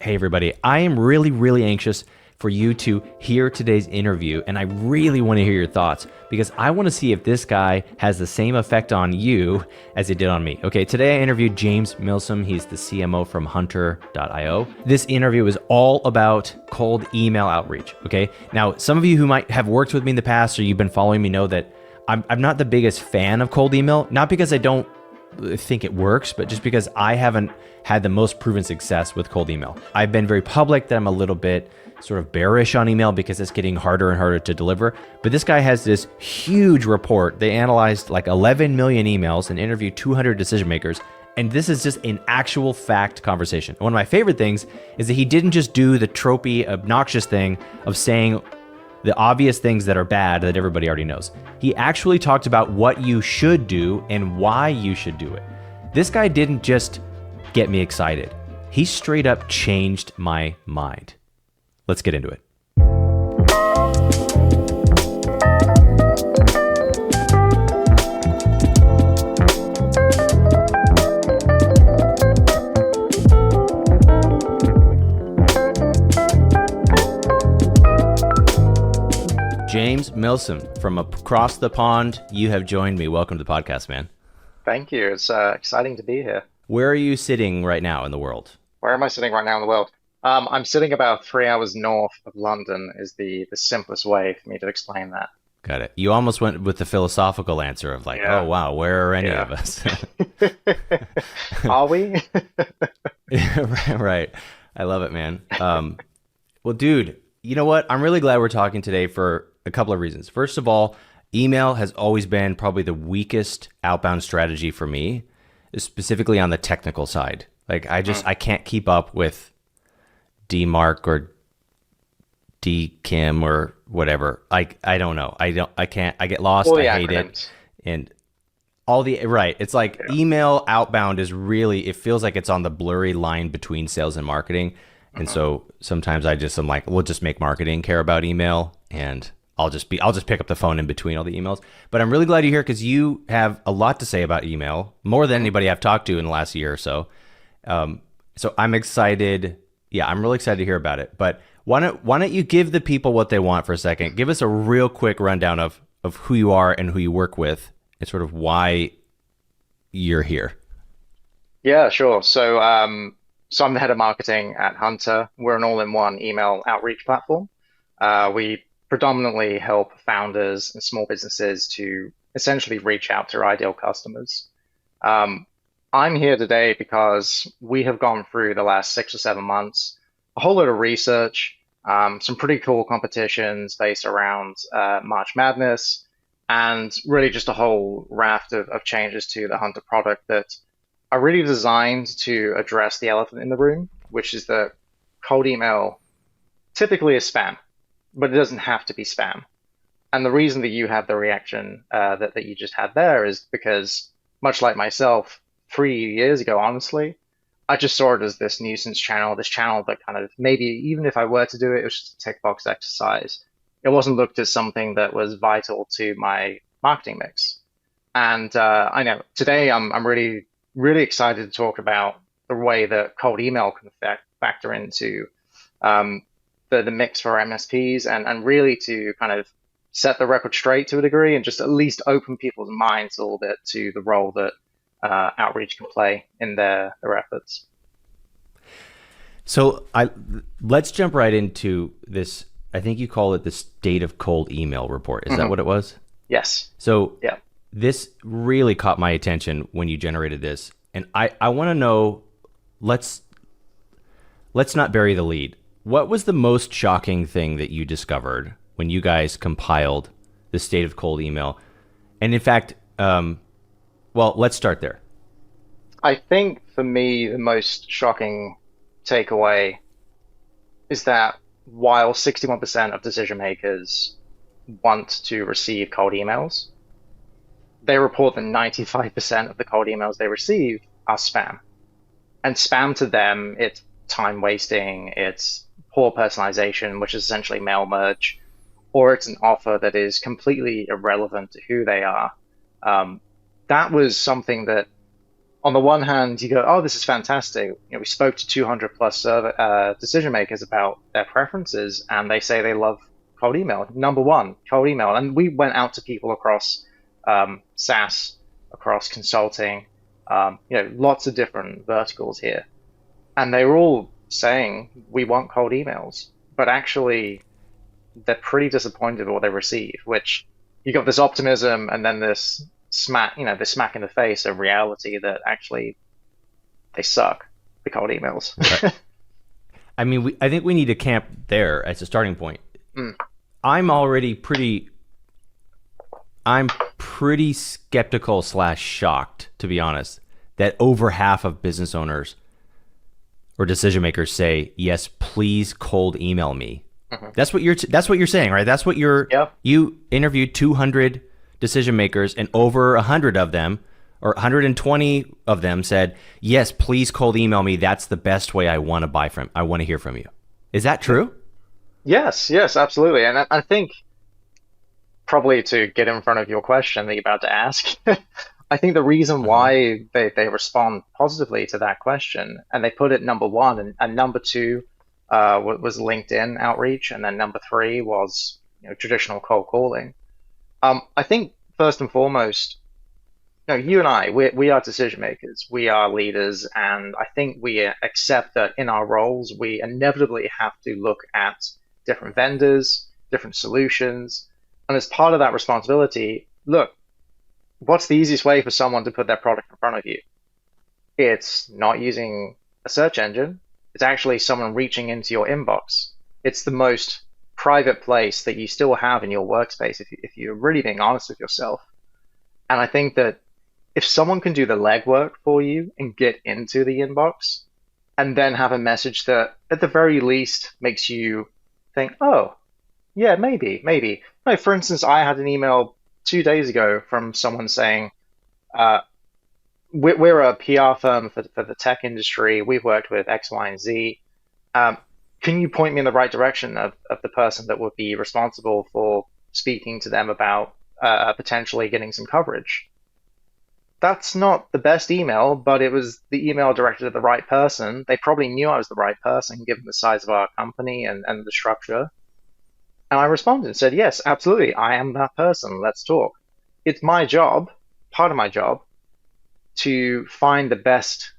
Hey, everybody. I am really, really anxious for you to hear today's interview, and I really want to hear your thoughts because I want to see if this guy has the same effect on you as it did on me. Okay, today I interviewed James Milsom. He's the CMO from Hunter.io. This interview is all about cold email outreach. Okay, now some of you who might have worked with me in the past or you've been following me know that I'm not the biggest fan of cold email, not because I don't think it works, but just because I haven't had the most proven success with cold email. I've been very public that I'm a little bit sort of bearish on email because it's getting harder and harder to deliver. But this guy has this huge report. They analyzed like 11 million emails and interviewed 200 decision makers. And this is just an actual fact conversation. One of my favorite things is that he didn't just do the tropey, obnoxious thing of saying the obvious things that are bad that everybody already knows. He actually talked about what you should do and why you should do it. This guy didn't just get me excited. He straight up changed my mind. Let's get into it. James Milsom from across the pond, you have joined me. Welcome to the podcast, man. Thank you. It's exciting to be here. Where are you sitting right now in the world? Where am I sitting right now in the world? I'm sitting about 3 hours north of London is the simplest way for me to explain that. Got it. You almost went with the philosophical answer of like, Yeah. oh, wow, where are any of us? Are we? Right. I love it, man. Well, dude, you know what? I'm really glad we're talking today for a couple of reasons. First of all, email has always been probably the weakest outbound strategy for me, specifically on the technical side. Like I can't keep up with DMark or DKIM or whatever. I don't know. I can't. I get lost. All the I hate acronyms. it. And all the right. It's like email outbound is really. It feels like it's on the blurry line between sales and marketing. And so sometimes I'm like, we'll just make marketing care about email, and I'll just pick up the phone in between all the emails. But I'm really glad you're here because you have a lot to say about email, more than anybody I've talked to in the last year or so. So I'm excited. Yeah, I'm really excited to hear about it. But why don't you give the people what they want for a second? Give us a real quick rundown of who you are and who you work with and sort of why you're here. Yeah, sure. So I'm the head of marketing at Hunter. We're an all-in-one email outreach platform. We predominantly help founders and small businesses to essentially reach out to their ideal customers. I'm here today because we have gone through the last 6 or 7 months, a whole lot of research, some pretty cool competitions based around March Madness, and really just a whole raft of changes to the Hunter product that are really designed to address the elephant in the room, which is that cold email typically is spam, but it doesn't have to be spam. And the reason that you have the reaction that you just had there is because, much like myself, 3 years ago, honestly, I just saw it as this nuisance channel, this channel that kind of maybe even if I were to do it, it was just a tick box exercise. It wasn't looked as something that was vital to my marketing mix. And I know today I'm really, really excited to talk about the way that cold email can factor into the mix for MSPs and really to kind of set the record straight to a degree and just at least open people's minds a little bit to the role that outreach can play in their efforts. So let's jump right into this. I think you call it the State of Cold Email report. Is that what it was? Yes. So Yeah. this really caught my attention when you generated this. And I want to know, let's not bury the lead. What was the most shocking thing that you discovered when you guys compiled the State of Cold Email? And in fact, well, let's start there. I think for me, the most shocking takeaway is that while 61% of decision makers want to receive cold emails, they report that 95% of the cold emails they receive are spam. And spam to them, it's time wasting, it's poor personalization, which is essentially mail merge, or it's an offer that is completely irrelevant to who they are. That was something that on the one hand, you go, oh, this is fantastic. We spoke to 200 plus decision makers about their preferences, and they say they love cold email. Number one, cold email. And we went out to people across SaaS, across consulting, lots of different verticals here. And they were all saying, we want cold emails. But actually, they're pretty disappointed with what they receive, which you got this optimism and then this smack in the face of reality that actually they suck, the cold emails. Right. I mean, I think we need to camp there as a starting point. Mm. I'm pretty skeptical / shocked, to be honest, that over half of business owners or decision makers say, yes, please cold email me. Mm-hmm. That's what you're saying, right? That's what you interviewed 200 decision makers, and over 100 of them, or 120 of them said, yes, please cold email me. That's the best way I want to hear from you. Is that true? Yes, absolutely. And I think probably to get in front of your question that you're about to ask, I think the reason why they respond positively to that question, and they put it number one, and number two was LinkedIn outreach, and then number three was traditional cold calling. I think first and foremost, you and I, we are decision makers, we are leaders, and I think we accept that in our roles, we inevitably have to look at different vendors, different solutions, and as part of that responsibility, look, what's the easiest way for someone to put their product in front of you? It's not using a search engine. It's actually someone reaching into your inbox. It's the most private place that you still have in your workspace if you're really being honest with yourself. And I think that if someone can do the legwork for you and get into the inbox and then have a message that at the very least makes you think, oh, yeah, maybe. Like, for instance, I had an email 2 days ago from someone saying, we're a PR firm for the tech industry. We've worked with X, Y, and Z. Can you point me in the right direction of the person that would be responsible for speaking to them about potentially getting some coverage? That's not the best email, but it was the email directed at the right person. They probably knew I was the right person, given the size of our company and the structure. And I responded and said, yes, absolutely, I am that person. Let's talk. It's my job, part of my job, to find the best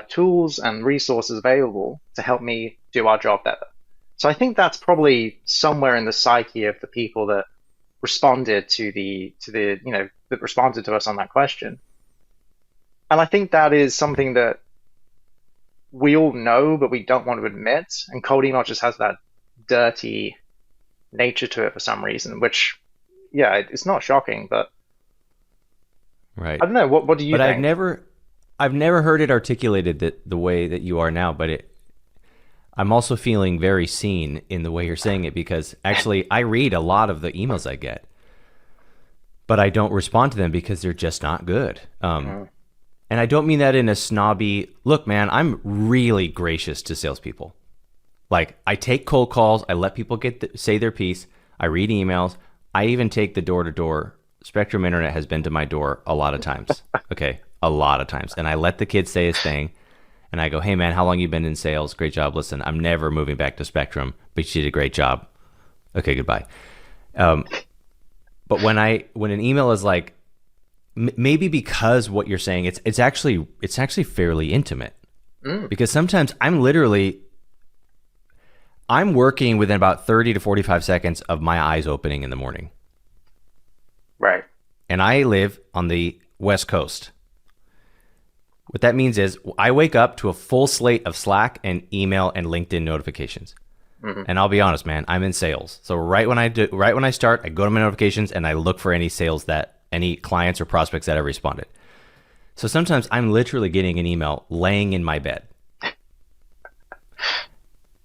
tools and resources available to help me do our job better. So I think that's probably somewhere in the psyche of the people that responded that responded to us on that question. And I think that is something that we all know, but we don't want to admit. And cold email just has that dirty nature to it for some reason, which, yeah, it's not shocking, but right. I don't know. What do you think? I've never heard it articulated the way that you are now, but I'm also feeling very seen in the way you're saying it, because actually I read a lot of the emails I get, but I don't respond to them because they're just not good. And I don't mean that in a snobby, look, man, I'm really gracious to salespeople. Like, I take cold calls, I let people say their piece, I read emails, I even take the door-to-door. Spectrum Internet has been to my door a lot of times. Okay, a lot of times. And I let the kid say his thing, and I go, hey, man, how long you been in sales? Great job. Listen, I'm never moving back to Spectrum, but you did a great job. Okay, goodbye. But when an email is like, maybe because what you're saying, it's actually fairly intimate. Because sometimes I'm working within about 30 to 45 seconds of my eyes opening in the morning. Right. And I live on the West Coast. What that means is I wake up to a full slate of Slack and email and LinkedIn notifications. And I'll be honest, man, I'm in sales. So right when I start, I go to my notifications and I look for any any clients or prospects that have responded. So sometimes I'm literally getting an email laying in my bed.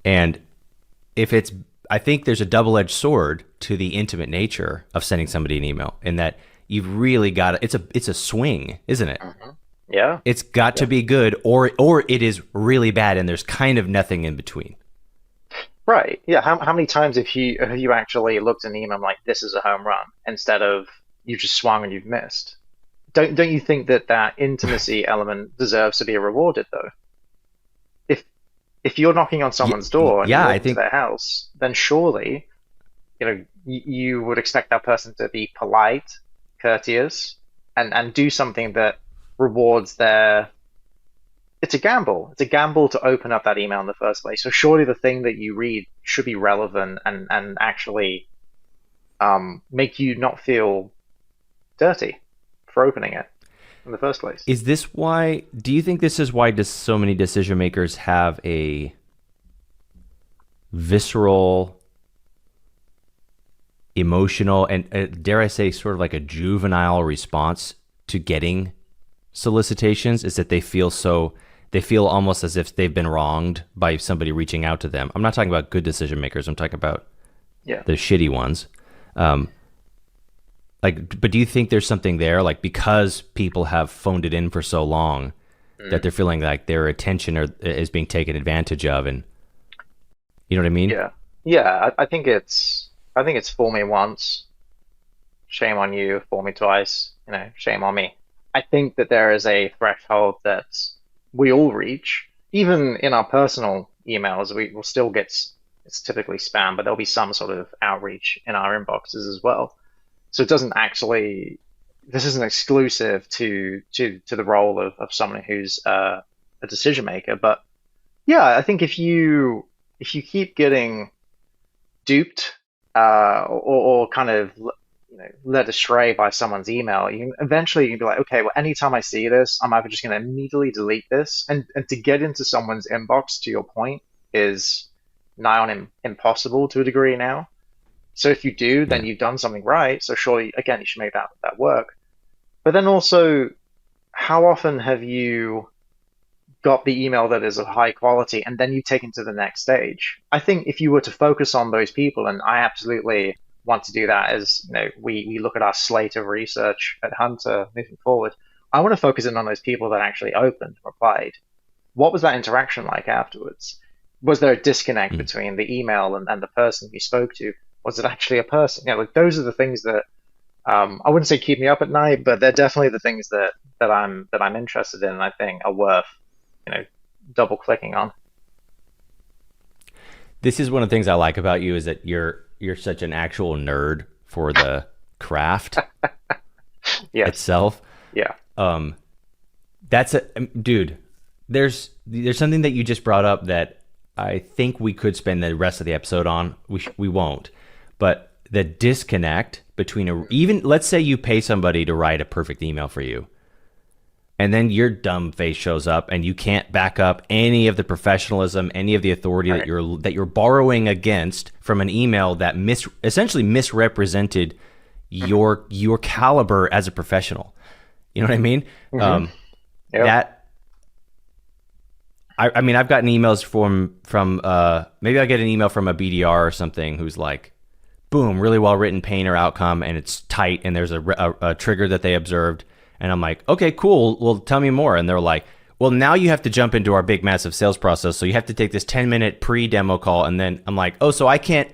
And I think there's a double-edged sword to the intimate nature of sending somebody an email, in that you've really got it's a swing, isn't it? Yeah. It's got to be good, or it is really bad, and there's kind of nothing in between. Right. Yeah. How many times have you actually looked at an email like, this is a home run, instead of you just swung and you've missed? don't you think that that intimacy element deserves to be rewarded though? If if you're knocking on Yeah, someone's door and you yeah, I walk into think their house, then surely, you would expect that person to be polite, courteous, and do something that rewards their. It's a gamble. It's a gamble to open up that email in the first place. So surely the thing that you read should be relevant and actually make you not feel dirty for opening it in the first place. is this why do you think this is why does so many decision makers have a visceral, emotional, and dare I say, sort of like a juvenile response to getting solicitations? Is that they feel almost as if they've been wronged by somebody reaching out to them. I'm not talking about good decision makers. I'm talking about Yeah. the shitty ones. Um, but do you think there's something there, like because people have phoned it in for so long that Mm. they're feeling like their attention is being taken advantage of, and you know what I mean? Yeah. Yeah. I think it's fool me once, shame on you. Fool me twice, shame on me. I think that there is a threshold that we all reach, even in our personal emails. We will still get. It's typically spam, but there'll be some sort of outreach in our inboxes as well. So it doesn't actually. This isn't exclusive to the role of someone who's a decision maker. But yeah, I think if you keep getting duped or kind of led astray by someone's email, you can be like, okay, well, anytime I see this, I'm either just going to immediately delete this, and to get into someone's inbox, to your point, is nigh on impossible to a degree now. So if you do, then Yeah. you've done something right. So surely, again, you should make that work. But then also, how often have you got the email that is of high quality and then you take it to the next stage? I think if you were to focus on those people, and I absolutely want to do that as we look at our slate of research at Hunter moving forward, I want to focus in on those people that actually opened, replied. What was that interaction like afterwards? Was there a disconnect Mm. between the email and the person you spoke to? Was it actually a person? Like those are the things that I wouldn't say keep me up at night, but they're definitely the things that I'm interested in and I think are worth, you know, double clicking on. This is one of the things I like about you is that you're such an actual nerd for the craft Yes. itself. Yeah. Um, that's a dude. There's something that you just brought up that I think we could spend the rest of the episode on. We won't, but the disconnect between even let's say you pay somebody to write a perfect email for you, and then your dumb face shows up and you can't back up any of the professionalism, any of the authority that Right. you're borrowing against from an email that essentially misrepresented Hmm. your caliber as a professional. You know what I mean? Hmm. Um, Yep. that I mean, I've gotten emails from maybe I get an email from a BDR or something who's like, boom, really well written pain or outcome, and it's tight, and there's a trigger that they observed, and I'm like, okay, cool. Well, tell me more, and they're like, well, now you have to jump into our big massive sales process, so you have to take this 10-minute pre-demo call, and then I'm like, oh, so I can't.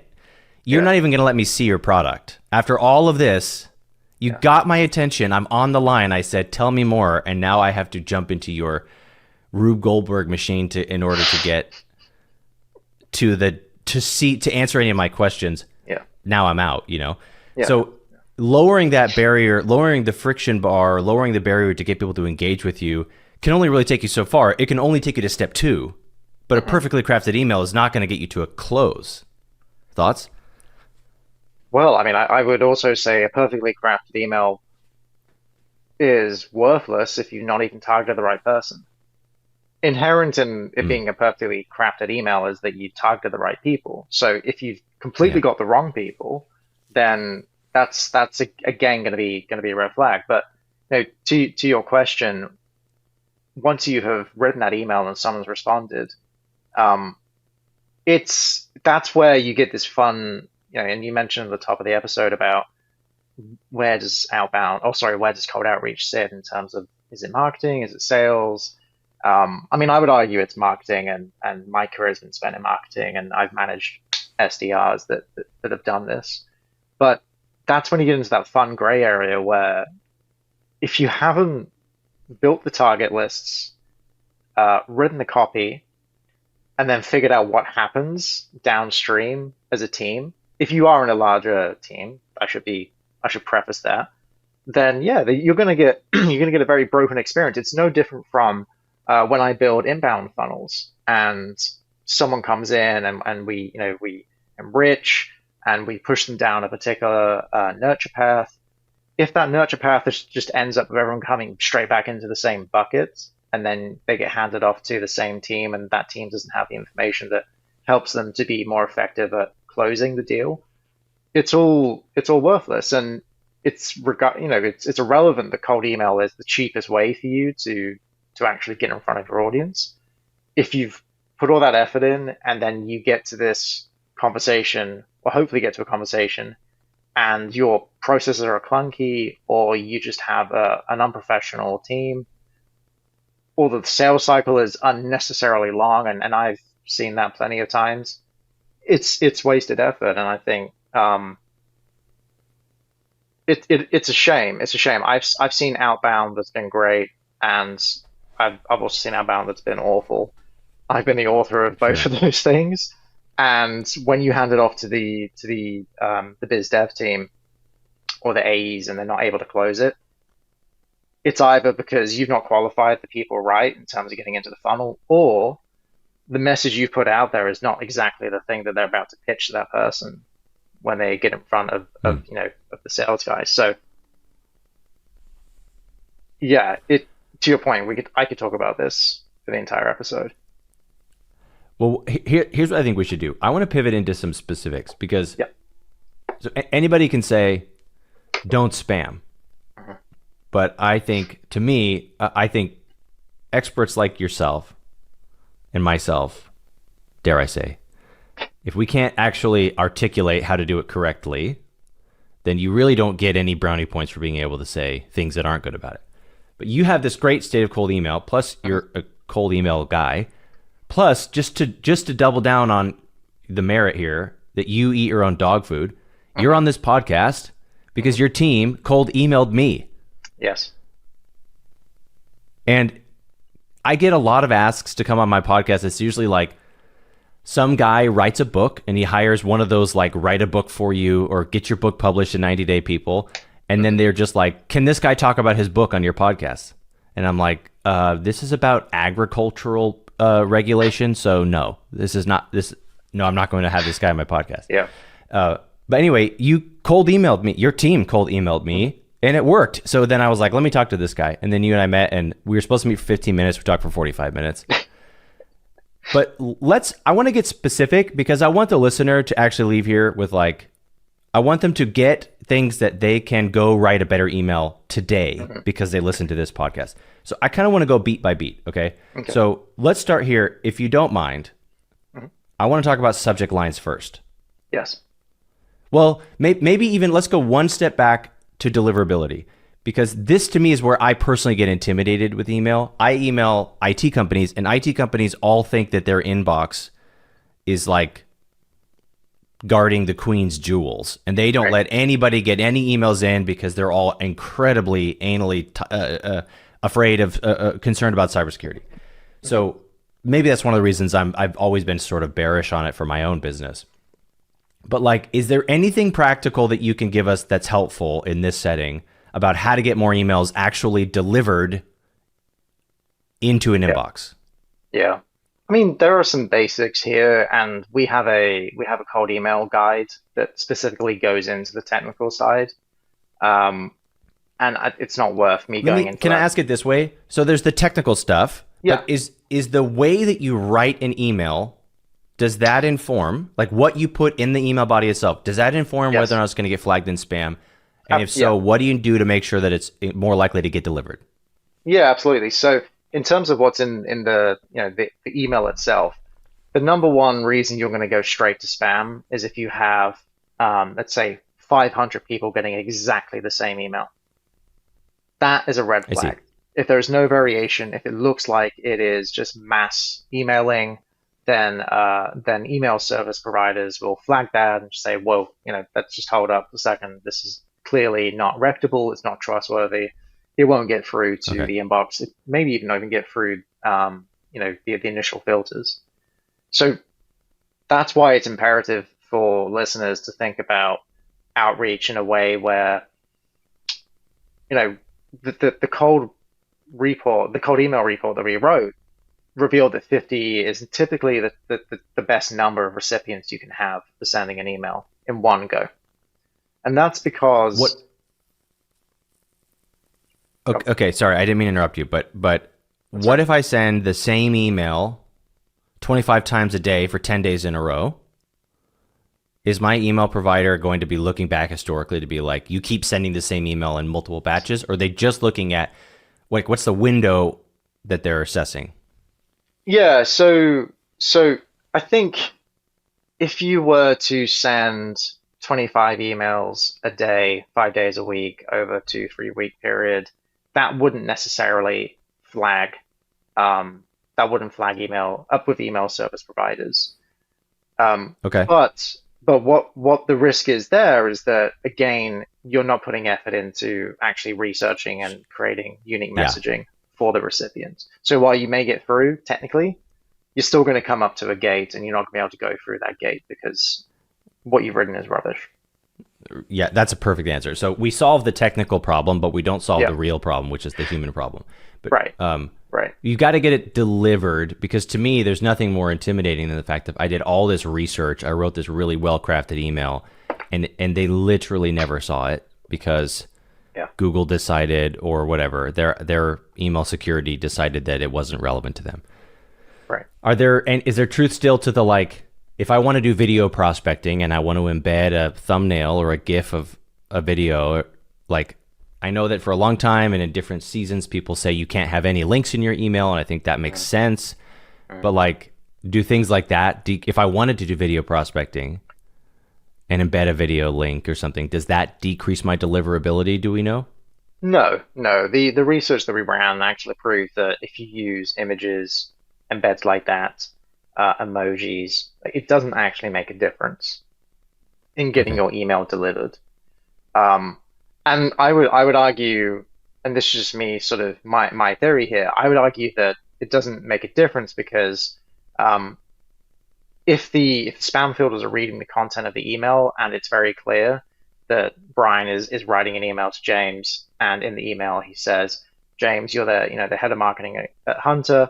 You're Yeah. not even gonna let me see your product after all of this. You Yeah. got my attention. I'm on the line. I said, tell me more, and now I have to jump into your Rube Goldberg machine in order to get to answer any of my questions. Yeah. Now I'm out, you know? Yeah. So lowering that barrier, lowering the friction bar, lowering the barrier to get people to engage with you can only really take you so far. It can only take you to step two, but a Hmm. perfectly crafted email is not going to get you to a close. Thoughts? Well, I mean, I would also say a perfectly crafted email is worthless if you've not even targeted the right person. Inherent in it Mm, being a perfectly crafted email is that you targeted the right people. So if you've yeah. completely got the wrong people, then that's again going to be a red flag. But to your question, once you have written that email and someone's responded, um, that's where you get this fun. And you mentioned at the top of the episode about where does cold outreach sit in terms of, is it marketing? Is it sales? I mean, I would argue it's marketing, and my career has been spent in marketing, and I've managed SDRs that have done this. But that's when you get into that fun gray area where if you haven't built the target lists, written the copy, and then figured out what happens downstream as a team, if you are in a larger team, I should preface that, then yeah, you're gonna get you're gonna get a very broken experience. It's no different from when I build inbound funnels and someone comes in and we enrich and we push them down a particular nurture path. If that nurture path just ends up with everyone coming straight back into the same bucket, and then they get handed off to the same team, and that team doesn't have the information that helps them to be more effective at closing the deal, it's all worthless, and it's irrelevant that cold email is the cheapest way for you to actually get in front of your audience. If you've put all that effort in and then you get to this conversation, or hopefully get to a conversation, and your processes are clunky, or you just have an unprofessional team, or the sales cycle is unnecessarily long, and I've seen that plenty of times, it's wasted effort. And I think it's a shame. It's a shame. I've seen outbound that's been great, and I've also seen outbound that's been awful. I've been the author of both Sure. of those things. And when you hand it off to the biz dev team or the AEs and they're not able to close it, it's either because you've not qualified the people right in terms of getting into the funnel, or the message you put out there is not exactly the thing that they're about to pitch to that person when they get in front Hmm. of the sales guys. So yeah, it to your point, I could talk about this for the entire episode. Well, here's what I think we should do. I want to pivot into some specifics because Yeah. so anybody can say, don't spam. Mhm. But I think, to me, I think experts like yourself and myself, dare I say, if we can't actually articulate how to do it correctly, then you really don't get any brownie points for being able to say things that aren't good about it. But you have this great state of cold email, plus you're a cold email guy, plus just to double down on the merit here that you eat your own dog food, you're Mhm. on this podcast because Mhm. your team cold emailed me. Yes. And I get a lot of asks to come on my podcast. It's usually like some guy writes a book and he hires one of those like write a book for you or get your book published in 90-day people. And then Mhm. they're just like, can this guy talk about his book on your podcast? And I'm like, this is about agricultural regulation. So no, this is not this. No, I'm not going to have this guy on my podcast. Yeah. But anyway, you cold emailed me. Your team cold emailed Mhm. me, and it worked. So then I was like, let me talk to this guy. And then you and I met, and we were supposed to meet for 15 minutes. We talked for 45 minutes. But I want to get specific because I want the listener to actually leave here with like, I want them to get things that they can go write a better email today Mhm. because they listened to this podcast. So I kind of want to go beat by beat. Okay. Okay. So let's start here. If you don't mind, Mhm. I want to talk about subject lines first. Yes. Well, maybe even let's go one step back to deliverability, because this to me is where I personally get intimidated with email. I email IT companies, and IT companies all think that their inbox is like guarding the queen's jewels, and they don't Right. let anybody get any emails in because they're all incredibly anally afraid of concerned about cybersecurity. Mhm. So maybe that's one of the reasons I've always been sort of bearish on it for my own business. But like, is there anything practical that you can give us that's helpful in this setting about how to get more emails actually delivered into an Yeah. inbox? Yeah. I mean, there are some basics here, and we have a cold email guide that specifically goes into the technical side. Um, and it's not worth me going into Can I that. ask it this way? So there's the technical stuff, but Yeah. is the way that you write an email, does that inform like what you put in the email body itself? Does that inform whether or Yes. not it's going to get flagged in spam? And if Yeah. so, what do you do to make sure that it's more likely to get delivered? Yeah, absolutely. So in terms of what's in the email itself, the number one reason you're going to go straight to spam is if you have let's say 500 people getting exactly the same email. That is a red I see. flag. If there's no variation, if it looks like it is just mass emailing, then email service providers will flag that and say, "Whoa, let's just hold up a second. This is clearly not reputable. It's not trustworthy." it won't get through to Okay. the inbox. It maybe even not even get through, the initial filters. So that's why it's imperative for listeners to think about outreach in a way where, you know, the cold report, the cold email report that we wrote revealed that 50 is typically the best number of recipients you can have for sending an email in one go. And that's What? because, Okay, okay, sorry, I didn't mean to interrupt you, but that's what right. if I send the same email 25 times a day for 10 days in a row? Is my email provider going to be looking back historically to be like, you keep sending the same email in multiple batches? Or are they just looking at, like, what's the window that they're assessing? Yeah, so I think if you were to send 25 emails a day, 5 days a week over a 2, 3 week period, that wouldn't necessarily flag um, that wouldn't flag email up with email service providers. Um, Okay. but what the risk is there is that again, you're not putting effort into actually researching and creating unique Yeah. messaging for the recipient. So while you may get through technically, you're still going to come up to a gate and you're not going to be able to go through that gate because what you've written is rubbish. Yeah, that's a perfect answer. So we solve the technical problem, but we don't solve Yeah, the real problem, which is the human problem. But right, right. you got to get it delivered because to me, there's nothing more intimidating than the fact that I did all this research. I wrote this really well crafted email, and they literally never saw it because Yeah, Google decided or whatever their email security decided that it wasn't relevant to them. right. Are there and is there truth still to the like if I want to do video prospecting and I want to embed a thumbnail or a GIF of a video, like I know that for a long time and in different seasons, people say you can't have any links in your email, and I think that makes Mm, sense. mm. But like, do things like that? If I wanted to do video prospecting and embed a video link or something, does that decrease my deliverability? Do we know? No, no. The research that we ran actually proved that if you use images, embeds like that, emojis, it doesn't actually make a difference in getting Okay. your email delivered. Um, and I would argue, and this is just me, sort of my theory here. I would argue that it doesn't make a difference because um, if the spam filters are reading the content of the email and it's very clear that Brian is writing an email to James, and in the email he says, James, you're the head of marketing at Hunter.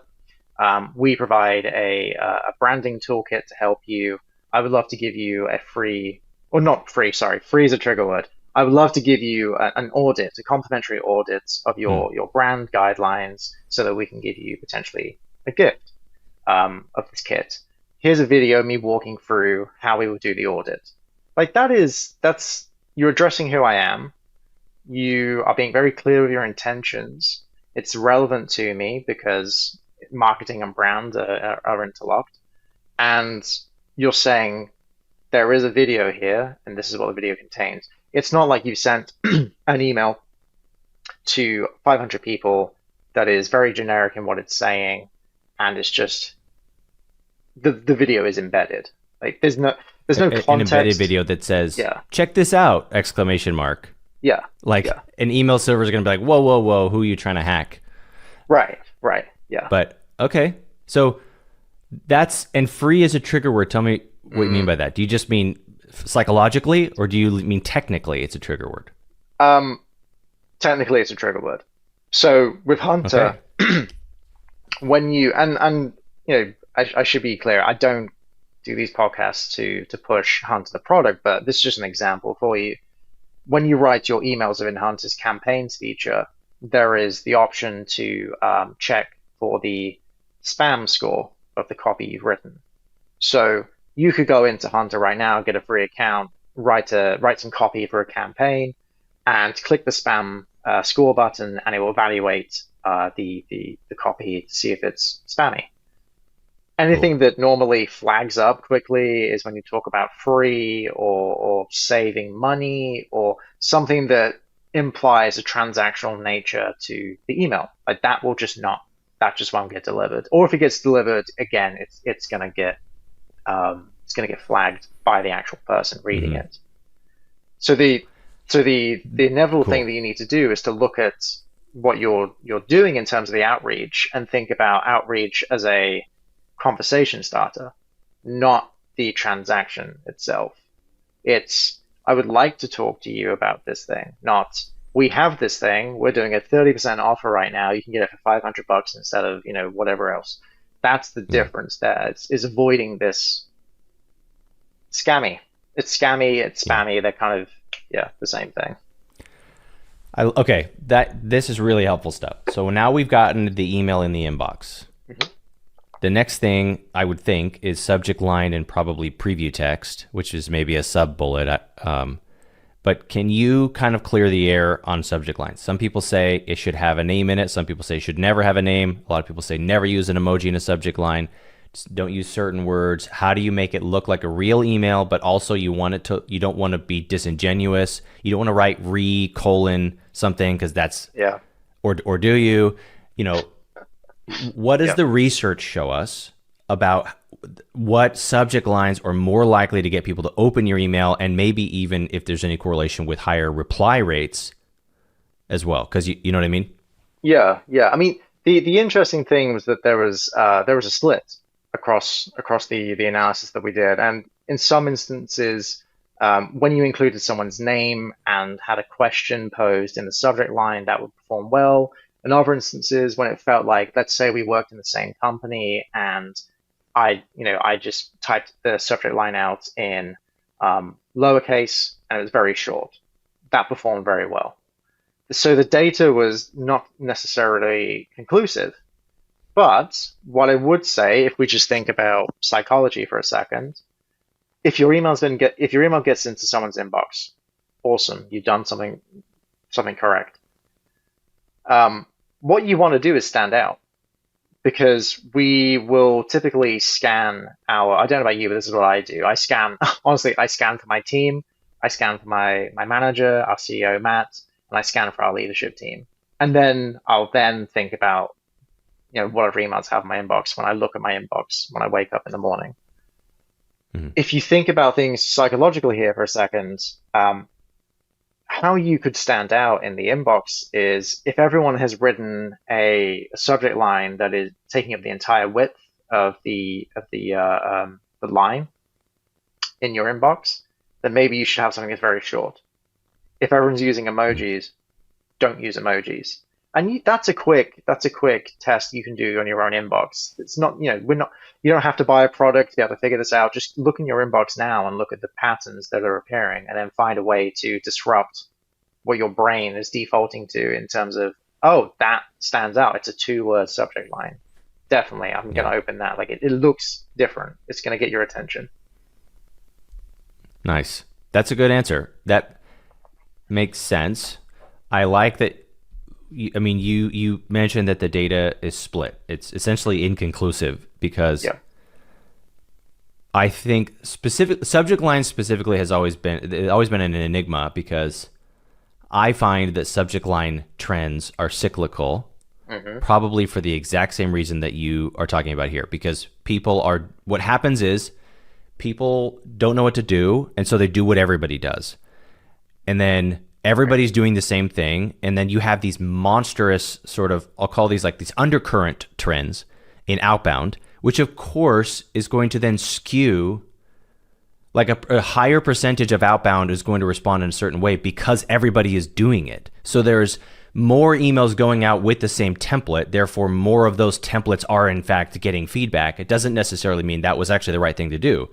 We provide a branding toolkit to help you. I would love to give you a free, or not free, sorry, free is a trigger word. I would love to give you an audit, a complimentary audit of Hmm. your brand guidelines so that we can give you potentially a gift of this kit. Here's a video of me walking through how we will do the audit. Like that's you're addressing who I am. You are being very clear with your intentions. It's relevant to me because marketing and brand are interlocked. And you're saying there is a video here, and this is what the video contains. It's not like you sent an email to 500 people that is very generic in what it's saying, and it's just the video is embedded. Like there's no An embedded context. video that says Yeah, "check this out!" exclamation mark. yeah, Like yeah. an email server is going to be like, "Whoa, whoa, whoa! Who are you trying to hack?" Right, right. Yeah. But okay, so that's and free is a trigger word. Tell me what you mean Mm. by that. Do you just mean psychologically, or do you mean technically it's a trigger word? Um, Technically, it's a trigger word. So with Okay. Hunter, when you and I should be clear. I don't do these podcasts to push Hunter the product, but this is just an example for you. When you write your emails within Hunter's campaigns feature, there is the option to check for the spam score of the copy you've written. So you could go into Hunter right now, get a free account, write some copy for a campaign, and click the spam score button, and it will evaluate the copy to see if it's spammy. Cool. Anything that normally flags up quickly is when you talk about free or saving money or something that implies a transactional nature to the email. Like that just won't get delivered. Or if it gets delivered, again, it's gonna get flagged by the actual person reading Hmm. it. So the inevitable thing Cool. that you need to do is to look at what you're doing in terms of the outreach and think about outreach as a conversation starter, not the transaction itself. It's, I would like to talk to you about this thing, not we have this thing, we're doing a 30% offer right now. You can get it for $500 instead of, whatever else. That's the Yeah. difference there. Is avoiding this scammy. It's scammy, it's Yeah. spammy. They're kind of, yeah, the same thing. Okay, this is really helpful stuff. So now we've gotten the email in the inbox. Mhm. The next thing I would think is subject line and probably preview text, which is maybe a sub bullet. But can you kind of clear the air on subject lines? Some people say it should have a name in it. Some people say it should never have a name. A lot of people say never use an emoji in a subject line. Just don't use certain words. How do you make it look like a real email, but also you don't want to be disingenuous. You don't want to write something because that's, Yeah. or do you, what does Yeah. the research show us about what subject lines are more likely to get people to open your email, and maybe even if there's any correlation with higher reply rates as well? Because you know what I mean? Yeah, yeah. I mean, the interesting thing was that there was a split across the analysis that we did, and in some instances, when you included someone's name and had a question posed in the subject line, that would perform well. In other instances, when it felt like, let's say we worked in the same company, and I just typed the subject line out in lowercase, and it was very short. That performed very well. So the data was not necessarily conclusive. But what I would say, if we just think about psychology for a second, if your email gets into someone's inbox, awesome, you've done something correct. What you want to do is stand out, because we will typically scan I don't know about you, but this is what I do. Honestly, I scan for my team, I scan for my manager, our CEO, Matt, and I scan for our leadership team. And then I'll then think about, whatever emails I have in my inbox when I look at my inbox when I wake up in the morning. Mm-hmm. If you think about things psychologically here for a second, how you could stand out in the inbox is if everyone has written a subject line that is taking up the entire width of the line in your inbox, then maybe you should have something that's very short. If everyone's using emojis, don't use emojis. And that's a quick test you can do on your own inbox. It's not, you don't have to buy a product to be able to figure this out. Just look in your inbox now and look at the patterns that are appearing, and then find a way to disrupt what your brain is defaulting to in terms of, oh, that stands out. It's a 2-word subject line. Definitely, I'm going to open that. Like it looks different. It's going to get your attention. Nice. That's a good answer. That makes sense. I like that. You mentioned that the data is split. It's essentially inconclusive because I think subject line specifically has always been an enigma, because I find that subject line trends are cyclical, probably for the exact same reason that you are talking about here, because what happens is people don't know what to do, and so they do what everybody does. And then everybody's doing the same thing, and then you have these monstrous sort of, I'll call these like these undercurrent trends in outbound, which of course is going to then skew, like a higher percentage of outbound is going to respond in a certain way because everybody is doing it. So there's more emails going out with the same template, therefore more of those templates are in fact getting feedback. It doesn't necessarily mean that was actually the right thing to do.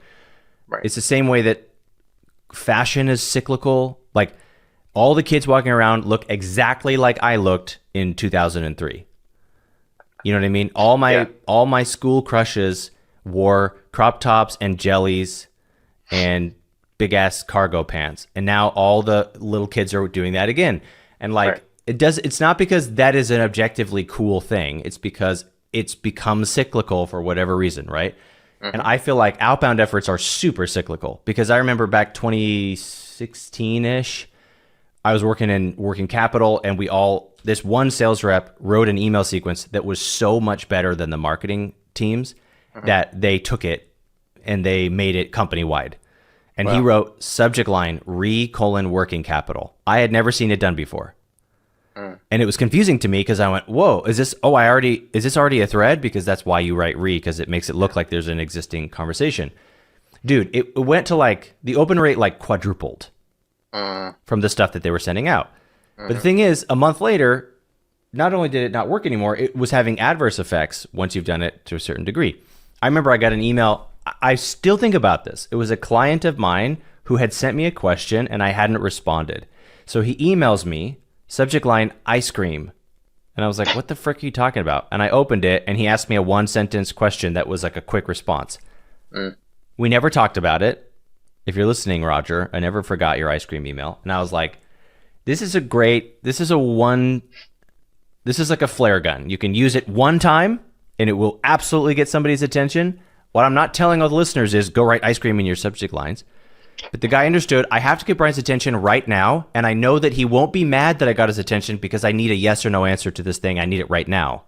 Right. It's the same way that fashion is cyclical. Like, all the kids walking around look exactly like I looked in 2003. You know what I mean? All my school crushes wore crop tops and jellies and big ass cargo pants, and now all the little kids are doing that again. And like, it's not because that is an objectively cool thing. It's because it's become cyclical for whatever reason, right? And I feel like outbound efforts are super cyclical, because I remember back 2016-ish, I was working in working capital, and this one sales rep wrote an email sequence that was so much better than the marketing teams that they took it and they made it company wide. And he wrote subject line, working capital. I had never seen it done before. Mm. And it was confusing to me because I went, whoa, is this already a thread? Because that's why you write re, because it makes it look like there's an existing conversation. Dude, it went to like the open rate like quadrupled from the stuff that they were sending out. But the thing is, a month later, not only did it not work anymore, it was having adverse effects once you've done it to a certain degree. I remember I got an email. I still think about this. It was a client of mine who had sent me a question and I hadn't responded. So he emails me, subject line, ice cream. And I was like, what the frick are you talking about? And I opened it and he asked me a 1-sentence question that was like a quick response. We never talked about it. If you're listening, Roger, I never forgot your ice cream email. And I was like, this is like a flare gun. You can use it one time and it will absolutely get somebody's attention. What I'm not telling all the listeners is go write ice cream in your subject lines. But the guy understood, I have to get Brian's attention right now, and I know that he won't be mad that I got his attention because I need a yes or no answer to this thing. I need it right now.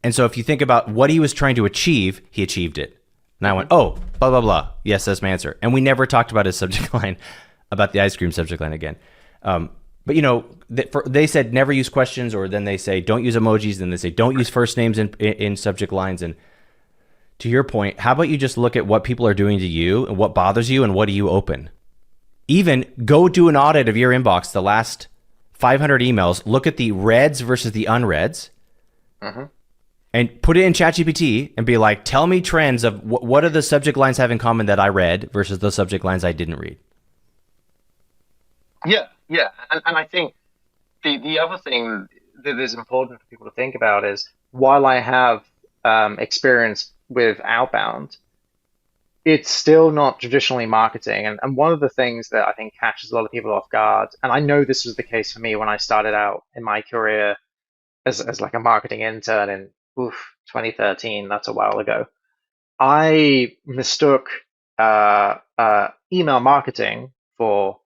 And so if you think about what he was trying to achieve, he achieved it. And I went, oh, blah, blah, blah. Yes, that's my answer. And we never talked about his subject line, about the ice cream subject line again. But, you know, they said never use questions, or then they say don't use emojis, then they say don't use first names in subject lines. And to your point, how about you just look at what people are doing to you and what bothers you and what do you open? Even go do an audit of your inbox, the last 500 emails, look at the reds versus the unreads, and put it in ChatGPT and be like, tell me trends of what do the subject lines have in common that I read versus the subject lines I didn't read. Yeah. And I think the other thing that is important for people to think about is while I have experience with outbound, it's still not traditionally marketing. And one of the things that I think catches a lot of people off guard, and I know this was the case for me when I started out in my career as like a marketing intern in 2013, that's a while ago. I mistook email marketing for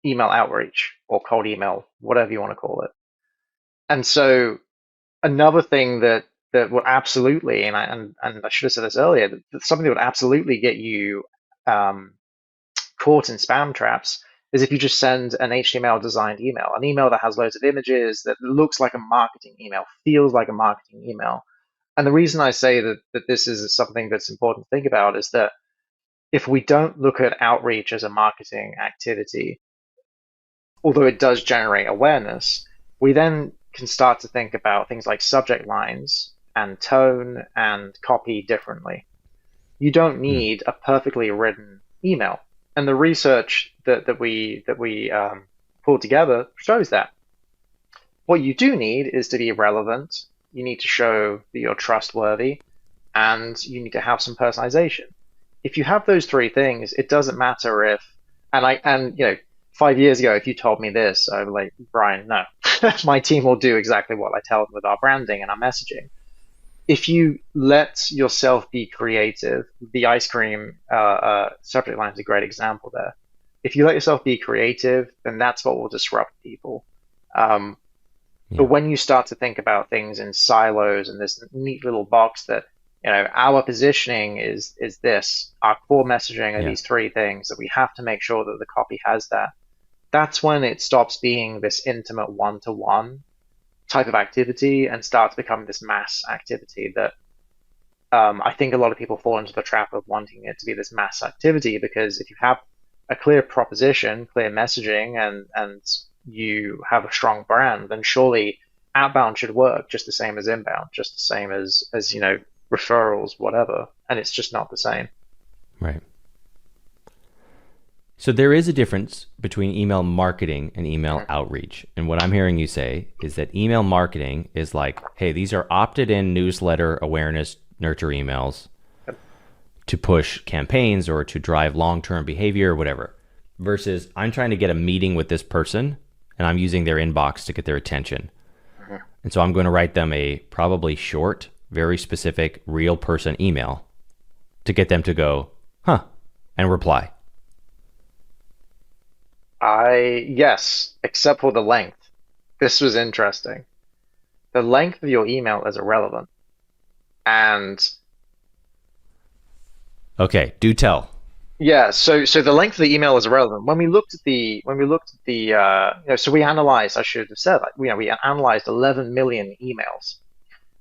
email outreach or cold email, whatever you want to call it. And so another thing that would absolutely, and I should have said this earlier, that something that would absolutely get you caught in spam traps is if you just send an HTML designed email, an email that has loads of images, that looks like a marketing email, feels like a marketing email. And the reason I say that this is something that's important to think about is that if we don't look at outreach as a marketing activity, although it does generate awareness, we then can start to think about things like subject lines and tone and copy differently. You don't need a perfectly written email. And the research that we pulled together shows that. What you do need is to be relevant. You need to show that you're trustworthy, and you need to have some personalization. If you have those three things, it doesn't matter if, and you know, 5 years ago, if you told me this, I would be like, Brian, no, my team will do exactly what I tell them with our branding and our messaging. If you let yourself be creative, the ice cream subject line is a great example there. If you let yourself be creative, then that's what will disrupt people. But when you start to think about things in silos and this neat little box that, you know, our positioning is this, our core messaging are these three things that we have to make sure that the copy has that. That's when it stops being this intimate one-to-one type of activity and starts becoming this mass activity that I think a lot of people fall into the trap of wanting it to be this mass activity, because if you have a clear proposition, clear messaging, and you have a strong brand, then surely outbound should work just the same as inbound, just the same as you know, referrals, whatever. And it's just not the same. Right. So there is a difference between email marketing and email outreach. And what I'm hearing you say is that email marketing is like, hey, these are opted-in newsletter awareness nurture emails to push campaigns or to drive long-term behavior or whatever. Versus I'm trying to get a meeting with this person and I'm using their inbox to get their attention. And so I'm going to write them a probably short, very specific, real person email to get them to go, huh, and reply. Yes, except for the length. This was interesting. The length of your email is irrelevant. And okay, do tell. Yeah, so the length of the email is irrelevant. So we analyzed, I should have said, like, we analyzed 11 million emails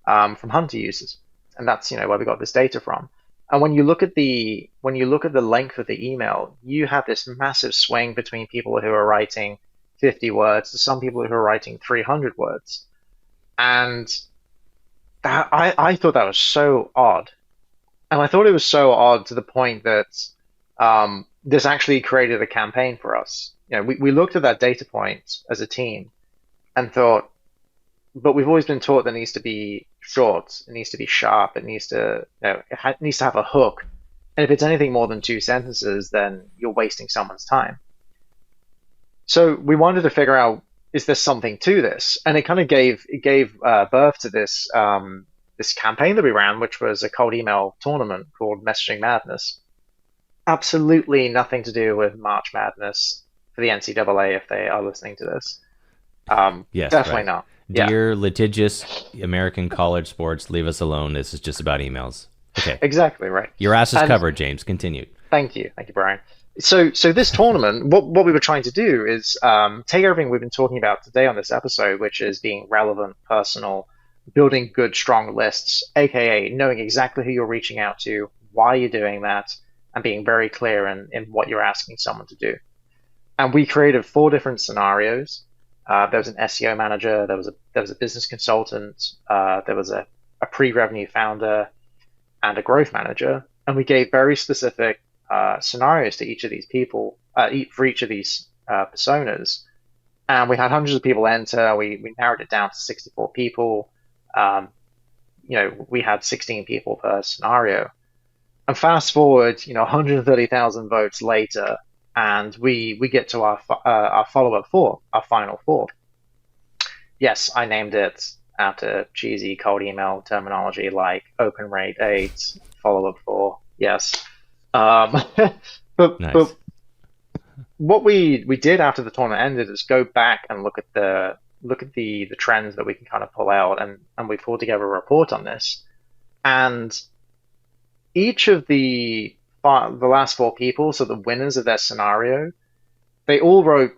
from Hunter users, and that's where we got this data from. And when you look at the length of the email, you have this massive swing between people who are writing 50 words to some people who are writing 300 words, and I thought that was so odd. And I thought it was so odd to the point that this actually created a campaign for us. We looked at that data point as a team and thought, but we've always been taught that it needs to be short, it needs to be sharp, it needs to have a hook. And if it's anything more than two sentences, then you're wasting someone's time. So we wanted to figure out, is there something to this? And it gave birth to this campaign that we ran, which was a cold email tournament called Messaging Madness. Absolutely nothing to do with March Madness for the NCAA if they are listening to this. Yes, Definitely right. not. Yeah, Dear litigious American college sports, leave us alone. This is just about emails. Okay. exactly right. Your ass is And covered, James. Continue. thank you, Brian. So this tournament, what we were trying to do is take everything we've been talking about today on this episode, which is being relevant, personal, building good, strong lists, aka knowing exactly who you're reaching out to, why you're doing that, and being very clear in what you're asking someone to do. And we created four different scenarios. There was an SEO manager, there was a business consultant, there was a pre-revenue founder, and a growth manager, and we gave very specific scenarios to each of these people, for each of these personas. And we had hundreds of people enter. We narrowed it down to 64 people. Um, we had 16 people per scenario. And fast forward, 130,000 votes later, and we get to our follow-up four, our final four. Yes, I named it after cheesy cold email terminology like open rate 8, follow-up 4. Yes. Um, but Nice. what we did after the tournament ended is go back and look at the trends that we can kind of pull out, and we pulled together a report on this. And each of the last four people, so the winners of their scenario, they all wrote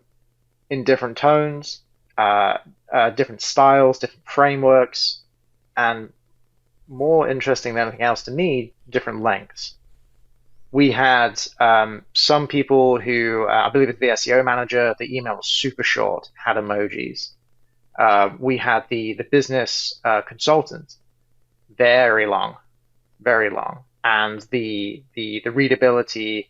in different tones, different styles, different frameworks, and more interesting than anything else to me, different lengths. We had some people who, I believe it's the SEO manager, the email was super short, had emojis. We had the business consultant, very long, very long. And the readability,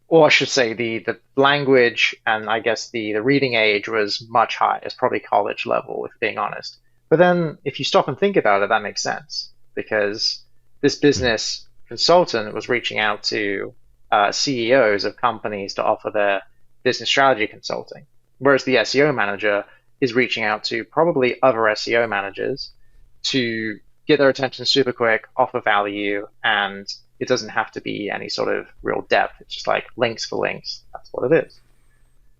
or I should say the language and I guess the reading age was much higher. It's probably college level, if being honest. But then if you stop and think about it, that makes sense because this business consultant was reaching out to CEOs of companies to offer their business strategy consulting, whereas the SEO manager is reaching out to probably other SEO managers to get their attention super quick, offer value, and it doesn't have to be any sort of real depth. It's just like links for links. That's what it is.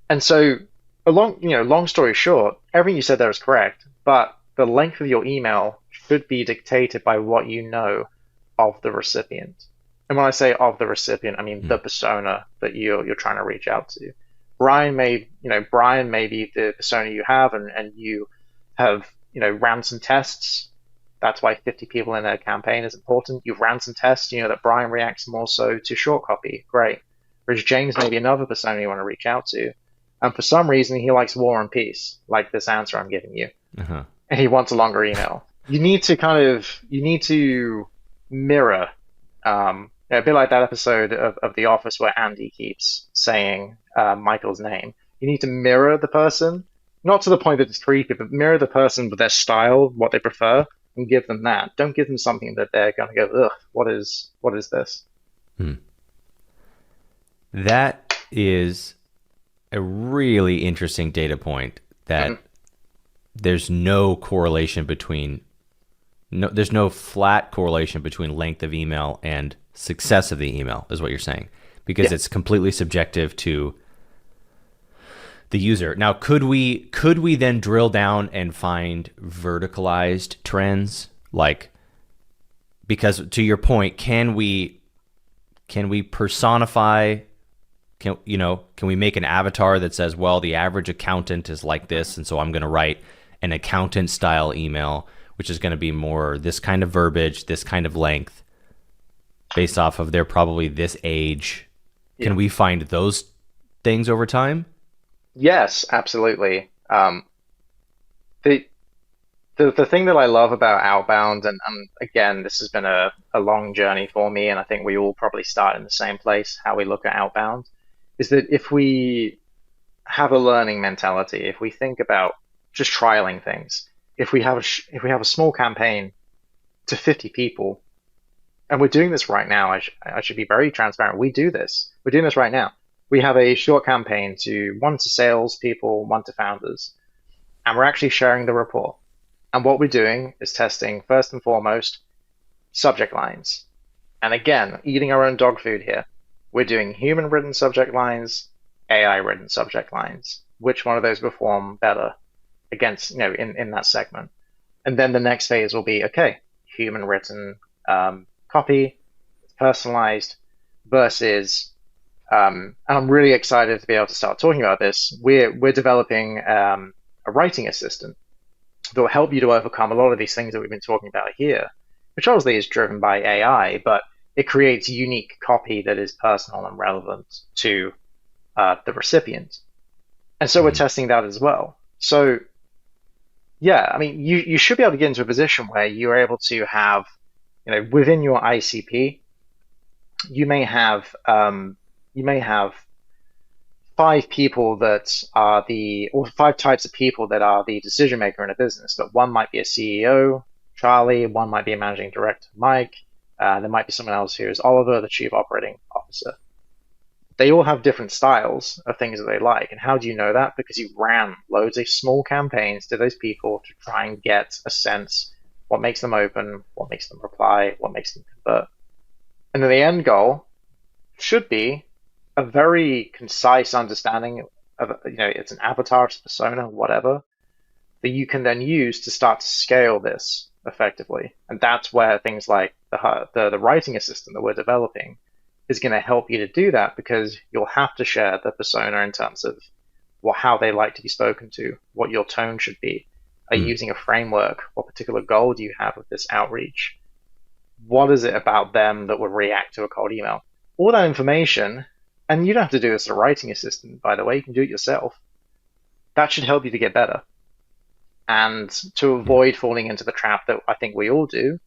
And so, long story short, everything you said there is correct, but the length of your email should be dictated by what you know of the recipient. And when I say of the recipient, I mean the persona that you're trying to reach out to. Brian may be the persona you have, and you have ran some tests. That's why 50 people in a campaign is important. You've ran some tests, you know that Brian reacts more so to short copy. Great. Whereas James may be another persona you want to reach out to. And for some reason, he likes war and peace, like this answer I'm giving you. Uh-huh. And he wants a longer email. You need to mirror, a bit like that episode of The Office where Andy keeps saying Michael's name. You need to mirror the person, not to the point that it's creepy, but mirror the person with their style, what they prefer, and give them that. Don't give them something that they're going to go, ugh, what is this? Hmm. That is a really interesting data point that Mhm. there's no correlation between there's no flat correlation between length of email and success of the email is what you're saying because Yeah. it's completely subjective to the user. Now, could we then drill down and find verticalized trends? Like, because to your point, can we can we personify? Can we make an avatar that says, well, the average accountant is like this, and so I'm going to write an accountant style email, which is going to be more this kind of verbiage, this kind of length, based off of they're probably this age. Yeah. Can we find those things over time? Yes, absolutely. The the thing that I love about outbound, and again, this has been a long journey for me, and I think we all probably start in the same place, how we look at outbound, is that if we have a learning mentality, if we think about just trialing things, if we have a small campaign to 50 people, and we're doing this right now, I should be very transparent. We do this. We're doing this right now. We have a short campaign to one to sales people, one to founders, and we're actually sharing the report. And what we're doing is testing, first and foremost, subject lines. And again, eating our own dog food here. We're doing human written subject lines, AI written subject lines. Which one of those perform better against, in that segment? And then the next phase will be, okay, human written copy, personalized versus, and I'm really excited to be able to start talking about this. We're developing a writing assistant that will help you to overcome a lot of these things that we've been talking about here, which obviously is driven by AI, but it creates unique copy that is personal and relevant to the recipient. And so we're testing that as well. So yeah, I mean, you should be able to get into a position where you're able to have, within your ICP, you may have five people that are or five types of people that are the decision maker in a business, but one might be a CEO, Charlie, one might be a managing director, Mike, there might be someone else here is Oliver, the chief operating officer. They all have different styles of things that they like. And how do you know that? Because you ran loads of small campaigns to those people to try and get a sense what makes them open, what makes them reply, what makes them convert. And then the end goal should be a very concise understanding of, it's an avatar, it's a persona, whatever, that you can then use to start to scale this effectively. And that's where things like the writing assistant that we're developing is going to help you to do that, because you'll have to share the persona in terms of how they like to be spoken to, what your tone should be. Are you using a framework? What particular goal do you have with this outreach? What is it about them that would react to a cold email? All that information, and you don't have to do this as a writing assistant, by the way, you can do it yourself. That should help you to get better. And to avoid falling into the trap that I think we all do,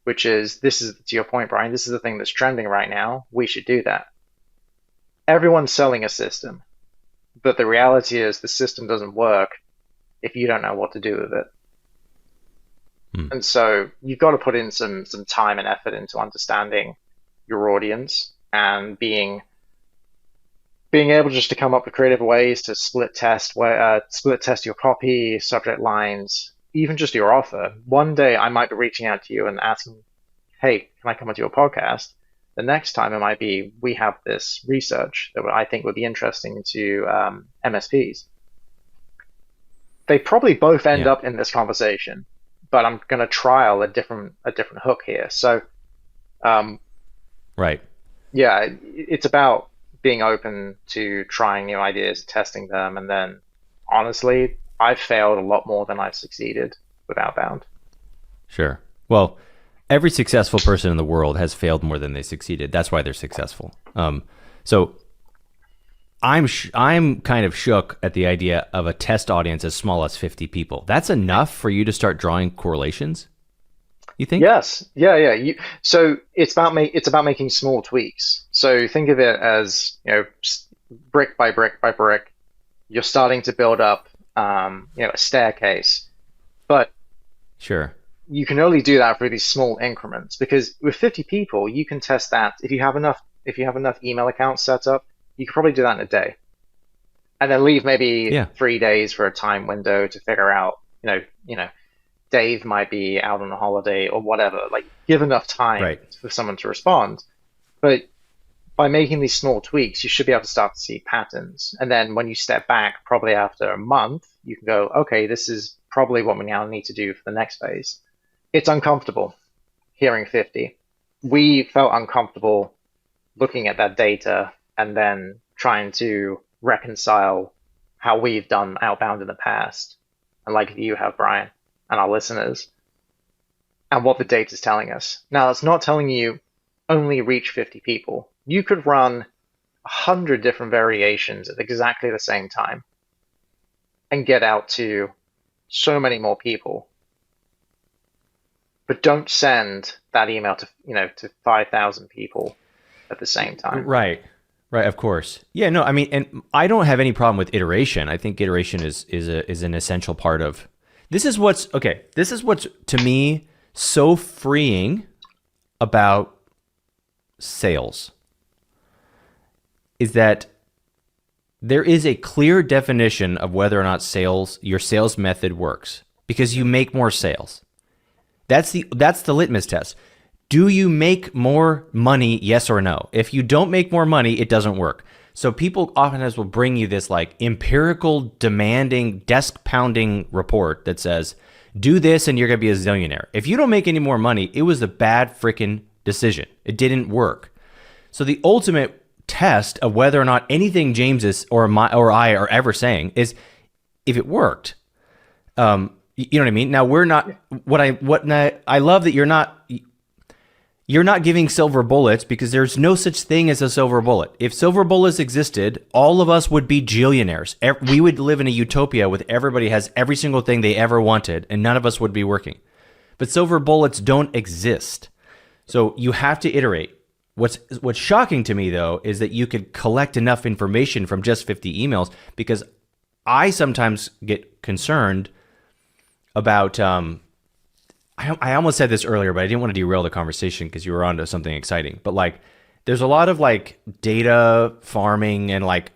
which is, this is, to your point, Brian, this is the thing that's trending right now. We should do that. Everyone's selling a system, but the reality is the system doesn't work if you don't know what to do with it. And so you've got to put in some time and effort into understanding your audience and being able just to come up with creative ways to split test your copy, subject lines, even just your offer. One day I might be reaching out to you and asking, hey, can I come onto your podcast? The next time it might be, we have this research that I think would be interesting to MSPs. They probably both end up in this conversation, but I'm going to trial a different hook here. So, right. Yeah, it's about being open to trying new ideas, testing them, and then honestly, I've failed a lot more than I've succeeded with outbound. Sure. Well, every successful person in the world has failed more than they succeeded. That's why they're successful. So I'm kind of shook at the idea of a test audience as small as 50 people. That's enough for you to start drawing correlations, you think? Yes. Yeah. So it's about making small tweaks. So think of it as, brick by brick by brick, you're starting to build up, a staircase. But sure, you can only do that through these small increments, because with 50 people, you can test that. If you have enough email accounts set up, you could probably do that in a day, and then leave maybe 3 days for a time window to figure out, Dave might be out on a holiday or whatever. Like, give enough time for someone to respond. But by making these small tweaks, you should be able to start to see patterns. And then when you step back, probably after a month, you can go, okay, this is probably what we now need to do for the next phase. It's uncomfortable hearing 50. We felt uncomfortable looking at that data and then trying to reconcile how we've done outbound in the past, and like you have, Brian, and our listeners, and what the data is telling us. Now, it's not telling you only reach 50 people. You could run 100 different variations at exactly the same time and get out to so many more people. But don't send that email to, to 5,000 people at the same time. Right. Right, of course. Yeah, no, I mean, and I don't have any problem with iteration. I think iteration is an essential part of. This is what's to me so freeing about sales, is that there is a clear definition of whether or not your sales method works, because you make more sales. That's the litmus test. Do you make more money? Yes or no? If you don't make more money, it doesn't work. So people oftentimes will bring you this like empirical, demanding, desk pounding report that says, do this and you're going to be a zillionaire. If you don't make any more money, it was a bad freaking decision. It didn't work. So the ultimate test of whether or not anything James is or I are ever saying is if it worked. You know what I mean? Now we're not I love that you're not giving silver bullets, because there's no such thing as a silver bullet. If silver bullets existed, all of us would be gillionaires. We would live in a utopia with everybody has every single thing they ever wanted, and none of us would be working. But silver bullets don't exist. So you have to iterate. What's shocking to me, though, is that you could collect enough information from just 50 emails, because I sometimes get concerned about I almost said this earlier, but I didn't want to derail the conversation because you were onto something exciting. But like, there's a lot of like data farming and like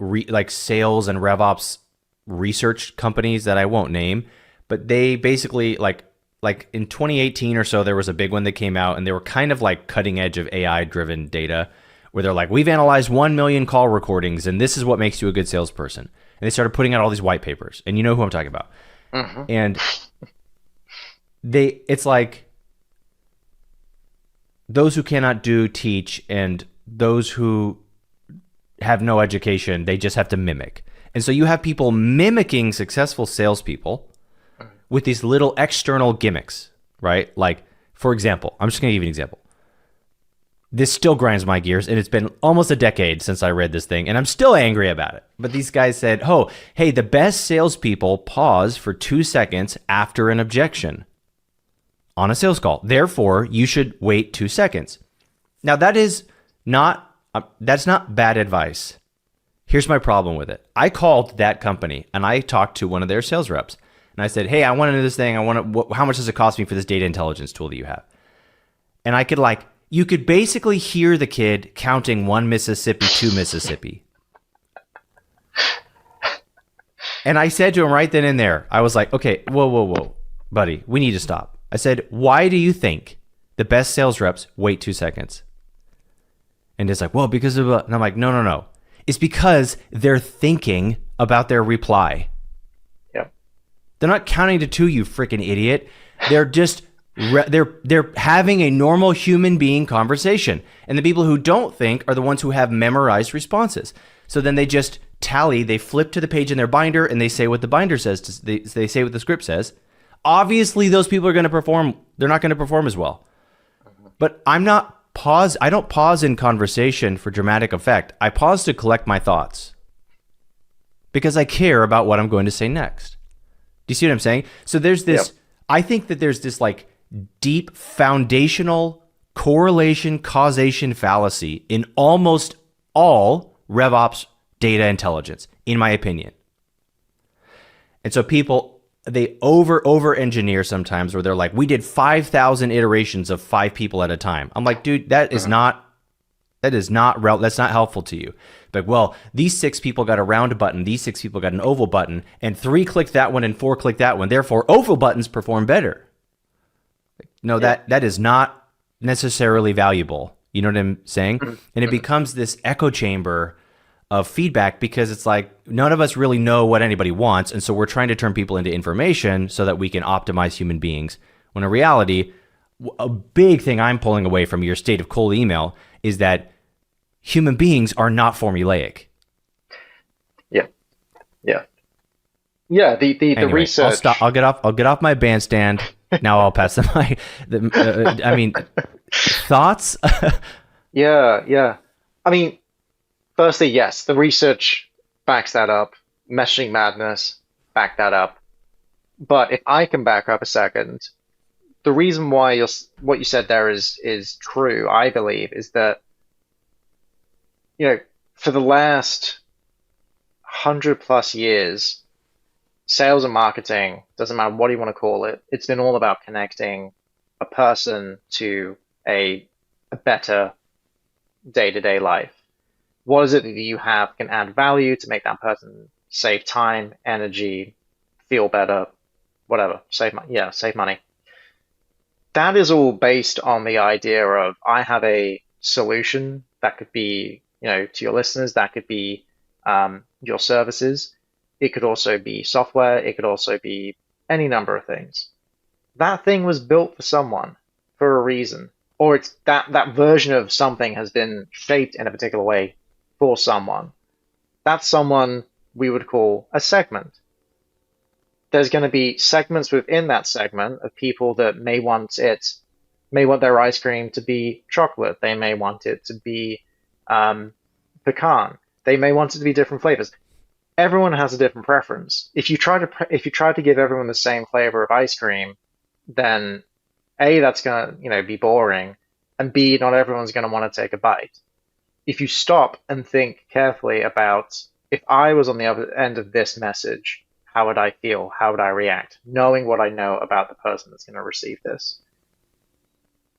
sales and RevOps research companies that I won't name, but they basically like in 2018 or so, there was a big one that came out, and they were kind of like cutting edge of AI driven data, where they're like, we've analyzed 1 million call recordings, and this is what makes you a good salesperson. And they started putting out all these white papers, and you know who I'm talking about. Mm-hmm. And it's like those who cannot do teach, and those who have no education, they just have to mimic. And so you have people mimicking successful salespeople with these little external gimmicks, right? Like, for example, I'm just going to give you an example. This still grinds my gears, and it's been almost a decade since I read this thing, and I'm still angry about it. But these guys said, oh, hey, the best salespeople pause for 2 seconds after an objection on a sales call. Therefore, you should wait 2 seconds. Now, that's not bad advice. Here's my problem with it. I called that company, and I talked to one of their sales reps. And I said, hey, I want to do this thing. How much does it cost me for this data intelligence tool that you have? And you could basically hear the kid counting 1 Mississippi, 2 Mississippi. And I said to him right then and there, I was like, okay, whoa, buddy, we need to stop. I said, why do you think the best sales reps wait 2 seconds? And it's like, well, because of, and I'm like, no. It's because they're thinking about their reply. They're not counting to 2, you freaking idiot. They're just they're having a normal human being conversation. And the people who don't think are the ones who have memorized responses. So then they just tally, they flip to the page in their binder, and they say what the binder says. They say what the script says. Obviously, those people are going to perform. They're not going to perform as well. But I don't pause in conversation for dramatic effect. I pause to collect my thoughts, because I care about what I'm going to say next. Do you see what I'm saying? So there's this, yep. I think that there's this like deep foundational correlation causation fallacy in almost all RevOps data intelligence, in my opinion. And so people, they over engineer sometimes, where they're like, we did 5,000 iterations of 5 people at a time. I'm like, dude, that's not helpful to you. Like, well, these 6 people got a round button, these 6 people got an oval button, and 3 clicked that one and 4 clicked that one. Therefore, oval buttons perform better. No, yeah. that is not necessarily valuable. You know what I'm saying? And it becomes this echo chamber of feedback, because it's like none of us really know what anybody wants, and so we're trying to turn people into information so that we can optimize human beings. When in reality, a big thing I'm pulling away from your state of cold email is that human beings are not formulaic. Yeah, yeah, yeah. The Anyway, I'll stop. research. I'll get off my bandstand. Now I'll pass the mic. I mean, thoughts? Yeah, yeah. I mean, firstly, yes, the research backs that up. Meshing madness back that up. But if I can back up a second, the reason why what you said there is true, I believe, is that for the last 100+ years, sales and marketing, doesn't matter what you want to call it, it's been all about connecting a person to a better day-to-day life. What is it that you have can add value to make that person save time, energy, feel better, whatever, save money. Yeah, save money. That is all based on the idea of I have a solution that could be, to your listeners, that could be your services. It could also be software. It could also be any number of things. That thing was built for someone for a reason, or it's that version of something has been shaped in a particular way for someone. That's someone we would call a segment. There's going to be segments within that segment of people that may want their ice cream to be chocolate. They may want it to be pecan. They may want it to be different flavors. Everyone has a different preference. If you try to give everyone the same flavor of ice cream, then A, that's going to, be boring, and B, not everyone's going to want to take a bite. If you stop and think carefully about if I was on the other end of this message, how would I feel? How would I react? Knowing what I know about the person that's going to receive this.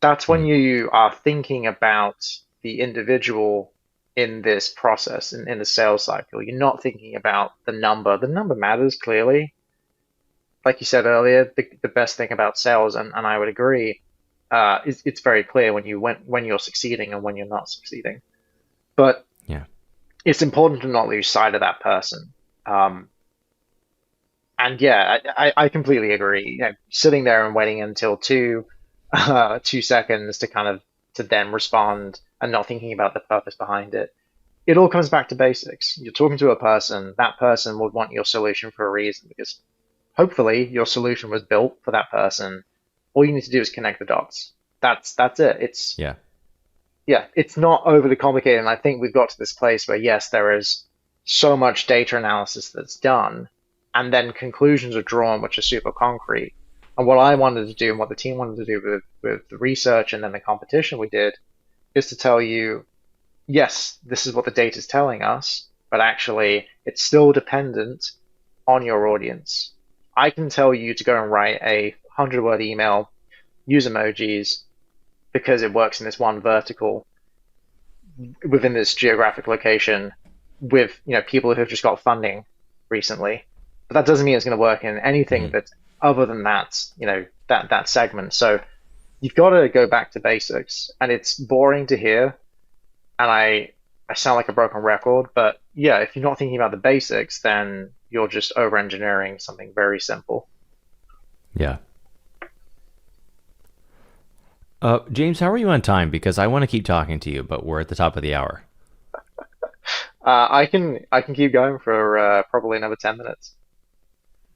That's when you are thinking about the individual in this process, in the sales cycle. You're not thinking about the number. The number matters clearly. Like you said earlier, the best thing about sales, and I would agree, it's very clear when you're succeeding and when you're not succeeding. But Yeah. it's important to not lose sight of that person. And yeah, I completely agree. Sitting there and waiting until 2 seconds to then respond and not thinking about the purpose behind it. It all comes back to basics. You're talking to a person, that person would want your solution for a reason because hopefully your solution was built for that person. All you need to do is connect the dots. That's it. It's not overly complicated. And I think we've got to this place where yes, there is so much data analysis that's done, and then conclusions are drawn which are super concrete. And what I wanted to do and what the team wanted to do with the research and then the competition we did is to tell you, yes, this is what the data is telling us, but actually it's still dependent on your audience. I can tell you to go and write a 100-word email, use emojis, because it works in this one vertical within this geographic location with people who have just got funding recently. But that doesn't mean it's going to work in anything that's other than that, that segment. So you've got to go back to basics, and it's boring to hear, and I sound like a broken record, but yeah, if you're not thinking about the basics, then you're just over-engineering something very simple. Yeah. James, how are you on time? Because I want to keep talking to you, but we're at the top of the hour. I can keep going for probably another 10 minutes.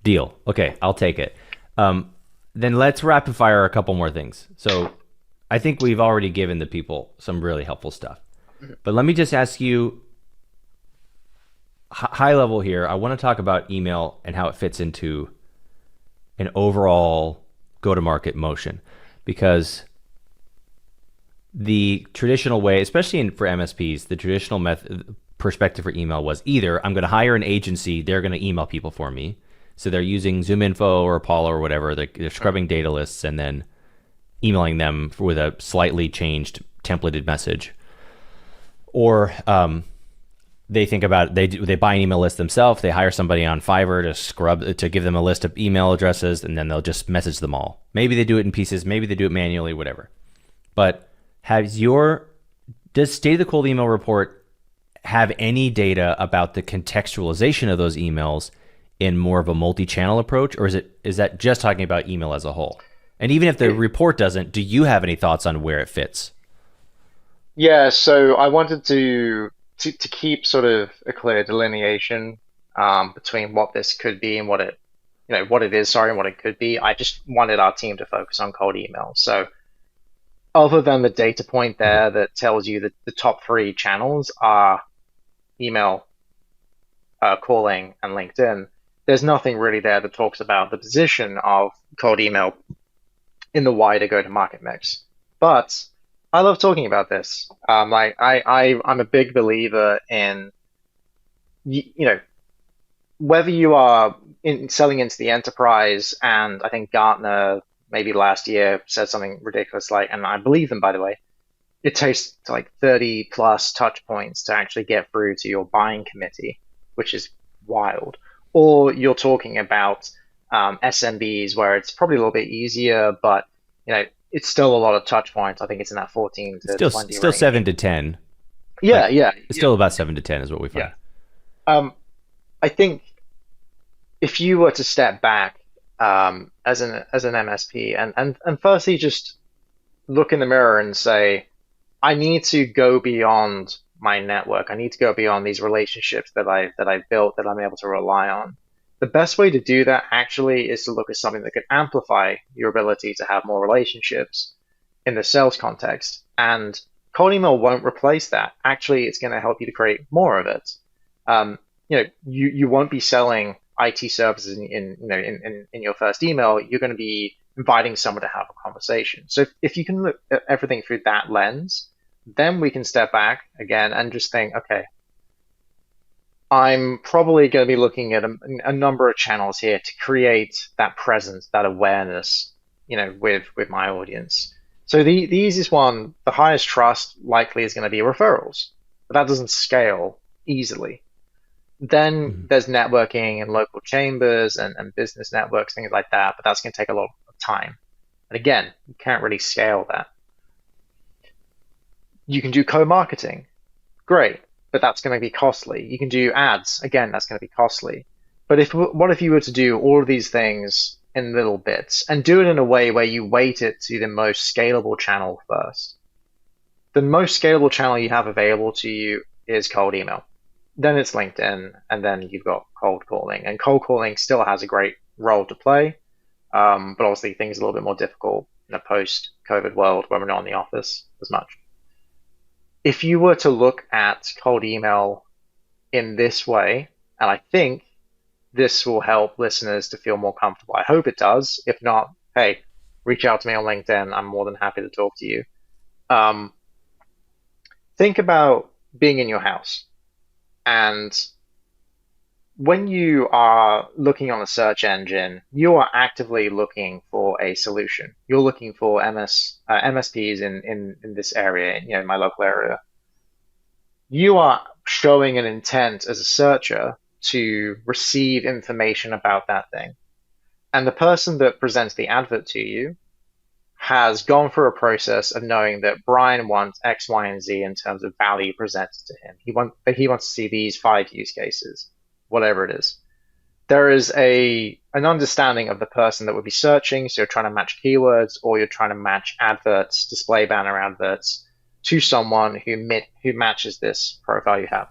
Deal. Okay, I'll take it. Then let's rapid fire a couple more things. So I think we've already given the people some really helpful stuff. But let me just ask you, high level here, I want to talk about email and how it fits into an overall go-to-market motion. Because the traditional way, especially for MSPs, the traditional perspective for email was either I'm going to hire an agency, they're going to email people for me. So they're using ZoomInfo or Apollo or whatever. They're scrubbing data lists and then emailing them with a slightly changed templated message. Or they think about they buy an email list themselves. They hire somebody on Fiverr to give them a list of email addresses, and then they'll just message them all. Maybe they do it in pieces. Maybe they do it manually. Whatever. But does State of the Cold Email Report have any data about the contextualization of those emails in more of a multi-channel approach, or is that just talking about email as a whole? And even if the report doesn't, do you have any thoughts on where it fits? Yeah, so I wanted to keep sort of a clear delineation between what this could be and what it what it is, sorry, and what it could be. I just wanted our team to focus on cold email. So other than the data point Okay. there that tells you that the top three channels are email, calling, and LinkedIn, there's nothing really there that talks about the position of cold email in the wider go-to-market mix. But I love talking about this. I'm a big believer in you know whether you are selling into the enterprise, and I think Gartner maybe last year said something ridiculous like, and I believe them by the way, it takes like 30 plus touch points to actually get through to your buying committee, which is wild. Or you're talking about SMBs where it's probably a little bit easier, but it's still a lot of touch points. I think it's in that 14 to Still 20 still range. 7 to 10. Yeah, Like yeah, it's yeah, still about 7 to 10 is what we yeah. find. Um, I think if you were to step back as an MSP and firstly just look in the mirror and say, I need to go beyond my network. I need to go beyond these relationships that I've built that I'm able to rely on. The best way to do that actually is to look at something that could amplify your ability to have more relationships in the sales context. And cold email won't replace that. Actually, it's going to help you to create more of it. You won't be selling IT services in your first email. You're going to be inviting someone to have a conversation. So if you can look at everything through that lens, then we can step back again and just think, okay, I'm probably going to be looking at a number of channels here to create that presence, that awareness, with my audience. So the easiest one, the highest trust likely is going to be referrals, but that doesn't scale easily. Then Mhm. there's networking and local chambers and business networks, things like that, but that's going to take a lot of time. And again, you can't really scale that. You can do co-marketing, great, but that's going to be costly. You can do ads, again, that's going to be costly. But what if you were to do all of these things in little bits and do it in a way where you weight it to the most scalable channel first? The most scalable channel you have available to you is cold email. Then it's LinkedIn, and then you've got cold calling. And cold calling still has a great role to play, but obviously things are a little bit more difficult in a post-COVID world where we're not in the office as much. If you were to look at cold email in this way, and I think this will help listeners to feel more comfortable. I hope it does. If not, hey, reach out to me on LinkedIn. I'm more than happy to talk to you. Um, think about being in your house. And when you are looking on a search engine, you are actively looking for a solution. You're looking for MSPs in this area, in my local area. You are showing an intent as a searcher to receive information about that thing. And the person that presents the advert to you has gone through a process of knowing that Brian wants X, Y, and Z in terms of value presented to him. He wants to see these five use cases, whatever it is. There is an understanding of the person that would be searching, so you're trying to match keywords or you're trying to match adverts, display banner adverts to someone who matches this profile you have.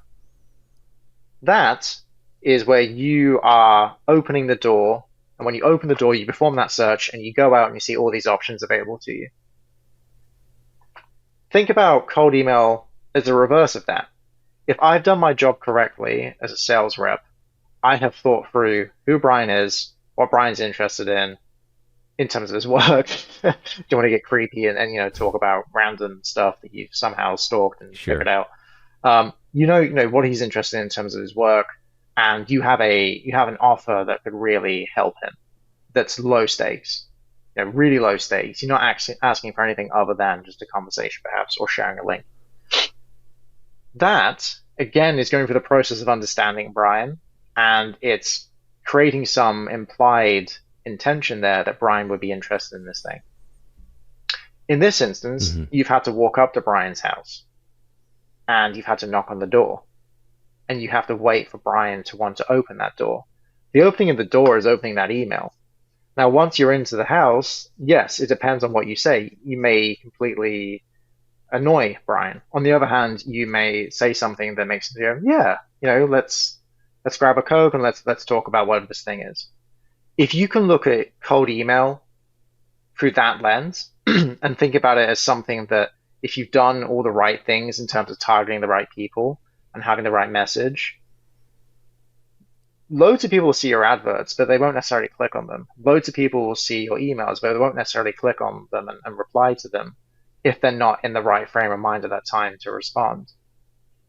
That is where you are opening the door. And when you open the door, you perform that search and you go out and you see all these options available to you. Think about cold email as the reverse of that. If I've done my job correctly as a sales rep, I have thought through who Brian is, what Brian's interested in terms of his work. Do you want to get creepy and talk about random stuff that you've somehow stalked and figured Sure. out? You know what he's interested in terms of his work, and you have an offer that could really help him. That's low stakes, really low stakes. You're not actually asking for anything other than just a conversation, perhaps, or sharing a link. That again is going through the process of understanding Brian, and it's creating some implied intention there that Brian would be interested in this thing. In this instance, Hmm. you've had to walk up to Brian's house and you've had to knock on the door and you have to wait for Brian to want to open that door. The opening of the door is opening that email. Now, once you're into the house, yes, it depends on what you say. You may completely annoy Brian. On the other hand, you may say something that makes him go, yeah, let's grab a Coke and let's talk about whatever this thing is. If you can look at cold email through that lens and think about it as something that if you've done all the right things in terms of targeting the right people and having the right message, loads of people will see your adverts, but they won't necessarily click on them. Loads of people will see your emails, but they won't necessarily click on them and reply to them if they're not in the right frame of mind at that time to respond.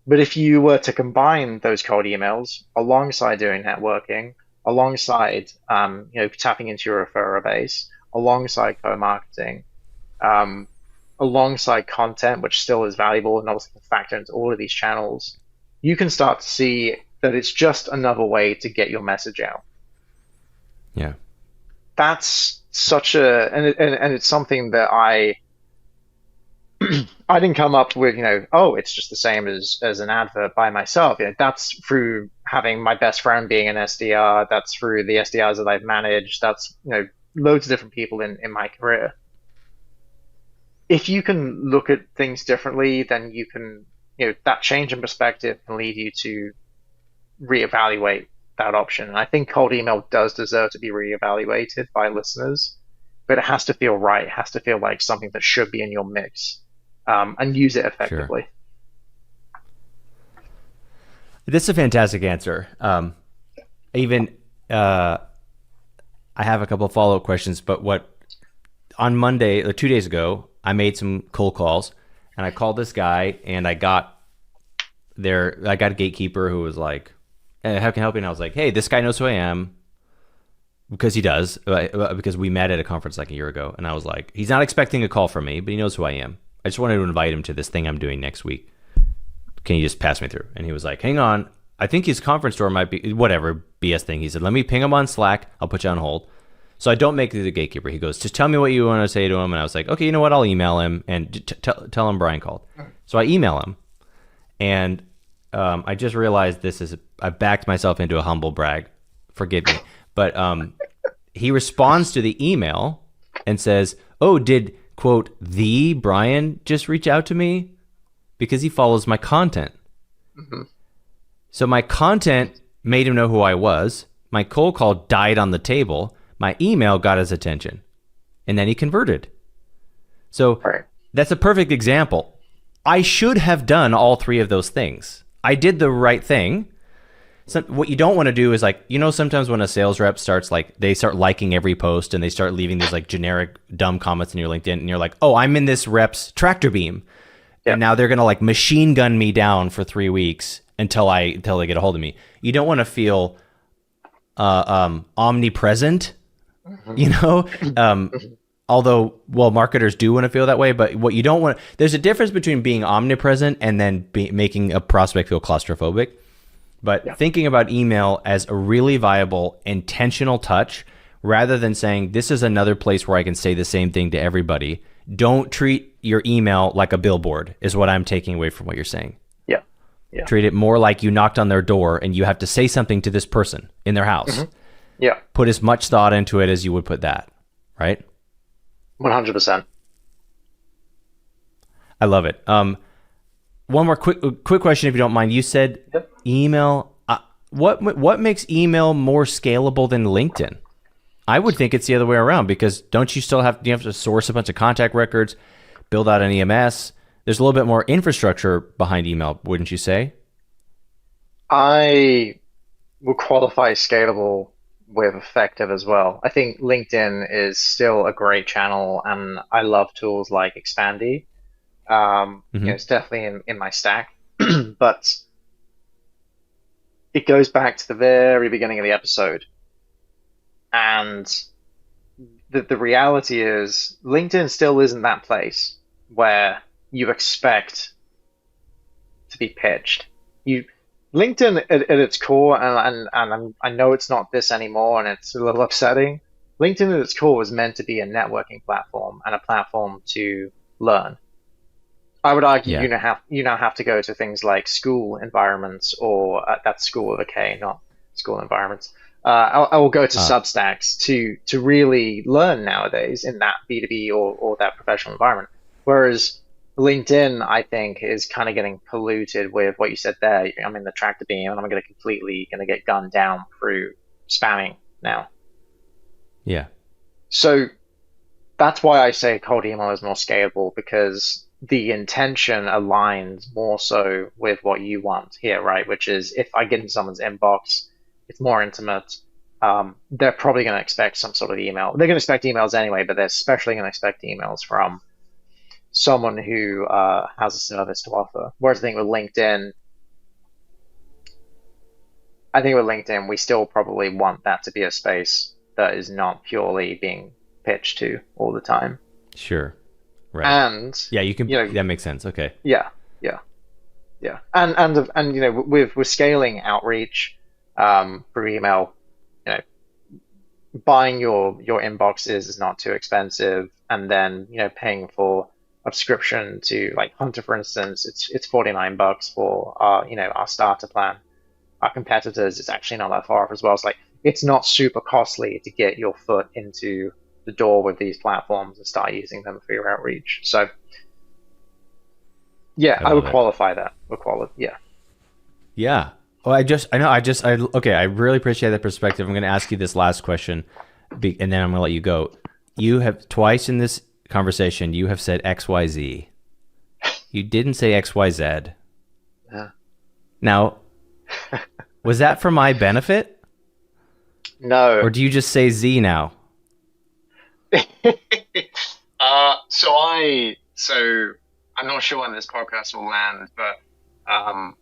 But if you were to combine those cold emails alongside doing networking, alongside tapping into your referrer base, alongside co-marketing, um, alongside content, which still is valuable and obviously can factor into all of these channels, you can start to see that it's just another way to get your message out. Yeah. That's such a and it's something that I didn't come up with, oh, it's just the same as an advert by myself. That's through having my best friend being an SDR. That's through the SDRs that I've managed. That's, loads of different people in my career. If you can look at things differently, then you can, that change in perspective can lead you to reevaluate that option. And I think cold email does deserve to be reevaluated by listeners, but it has to feel right. It has to feel like something that should be in your mix, and use it effectively. Sure. This is a fantastic answer. Even I have a couple of follow-up questions, but on Monday or 2 days ago, I made some cold calls and I called this guy and I got a gatekeeper who was like, hey, how can I help you? And I was like, hey, this guy knows who I am, because he does, because we met at a conference like a year ago. And I was like, he's not expecting a call from me, but he knows who I am. I just wanted to invite him to this thing I'm doing next week. Can you just pass me through? And he was like, hang on. I think his conference store might be whatever BS thing. He said, let me ping him on Slack. I'll put you on hold. So I don't make it the gatekeeper. He goes, just tell me what you want to say to him. And I was like, okay, you know what? I'll email him and tell him Brian called. So I email him. And I just realized I backed myself into a humble brag. Forgive me. But he responds to the email and says, oh, did, quote, the Brian just reach out to me? Because he follows my content. Mm-hmm. So my content made him know who I was. My cold call died on the table. My email got his attention. And then he converted. So That's a perfect example. I should have done all three of those things. I did the right thing. So what you don't want to do is sometimes when a sales rep starts they start liking every post and they start leaving these generic dumb comments in your LinkedIn and you're like, oh, I'm in this rep's tractor beam. Yep. And now they're going to machine gun me down for 3 weeks until they get a hold of me. You don't want to feel omnipresent, although, marketers do want to feel that way, but what you don't want, there's a difference between being omnipresent and then making a prospect feel claustrophobic. But thinking about email as a really viable, intentional touch, rather than saying, this is another place where I can say the same thing to everybody. Don't treat your email like a billboard, is what I'm taking away from what you're saying. Yeah. Treat it more like you knocked on their door and you have to say something to this person in their house. Mm-hmm. Yeah. Put as much thought into it as you would put that, right? 100%. I love it. One more quick question, if you don't mind. You said email. What makes email more scalable than LinkedIn? I would think it's the other way around, because don't you still have to source a bunch of contact records, build out an EMS? There's a little bit more infrastructure behind email, wouldn't you say? I would qualify scalable with effective as well. I think LinkedIn is still a great channel, and I love tools like Expandy. It's definitely in my stack, but it goes back to the very beginning of the episode. And the reality is LinkedIn still isn't that place where you expect to be pitched. LinkedIn at its core, and I know it's not this anymore, and it's a little upsetting. LinkedIn at its core was meant to be a networking platform and a platform to learn. I would argue you now have to go to things like school environments, or that's school with a K, not school environments. I will go to Substacks to really learn nowadays in that B2B or that professional environment. Whereas LinkedIn, I think, is kind of getting polluted with what you said there. I'm in the tractor beam, and I'm going to completely going to get gunned down through spamming now. Yeah. So that's why I say cold email is more scalable because the intention aligns more so with what you want here, right? Which is if I get into someone's inbox, it's more intimate. They're probably going to expect some sort of email. They're going to expect emails anyway, but they're especially going to expect emails from someone who has a service to offer. Whereas I think with LinkedIn, we still probably want that to be a space that is not purely being pitched to all the time. Sure. Right. And yeah, you can. That makes sense. Okay. Yeah, yeah, yeah. And with scaling outreach through email, buying your inboxes is not too expensive, and then paying for a subscription to like Hunter, for instance, it's $49 for our starter plan. Our competitors, it's actually not that far off as well. It's like it's not super costly to get your foot into the door with these platforms and start using them for your outreach. So yeah, I would qualify that. Yeah. Yeah. Oh, okay. I really appreciate that perspective. I'm going to ask you this last question, and then I'm going to let you go. You have twice in this conversation, you have said XYZ. You didn't say XYZ. Yeah. Now, was that for my benefit? No. Or do you just say Z now? So I'm not sure when this podcast will land, but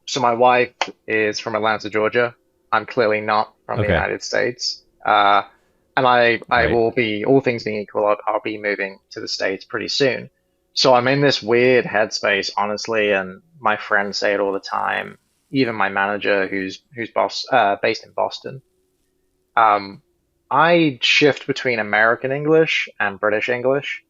so my wife is from Atlanta, Georgia. I'm clearly not from the United States. And I will be, all things being equal, I'll be moving to the States pretty soon. So I'm in this weird headspace, honestly, and my friends say it all the time. Even my manager, who's based in Boston. I shift between American English and British English,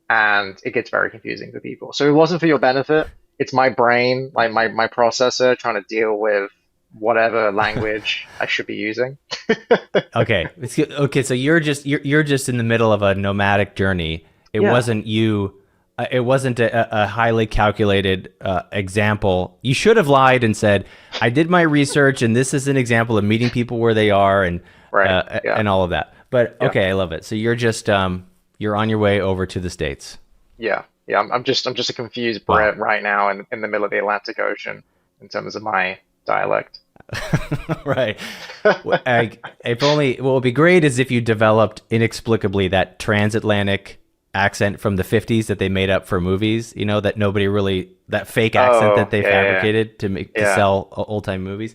and it gets very confusing for people. So it wasn't for your benefit. It's my brain, like my processor, trying to deal with whatever language I should be using. Okay. So you're just in the middle of a nomadic journey. It wasn't you. It wasn't a highly calculated example. You should have lied and said, "I did my research, and this is an example of meeting people where they are," and and all of that. But okay, I love it. So you're just you're on your way over to the States. Yeah. I'm just a confused Brit right now in the middle of the Atlantic Ocean in terms of my dialect. Right. If only what would be great is if you developed inexplicably that transatlantic accent from the 50s that they made up for movies, that nobody really, that fake accent that they fabricated to sell old time movies.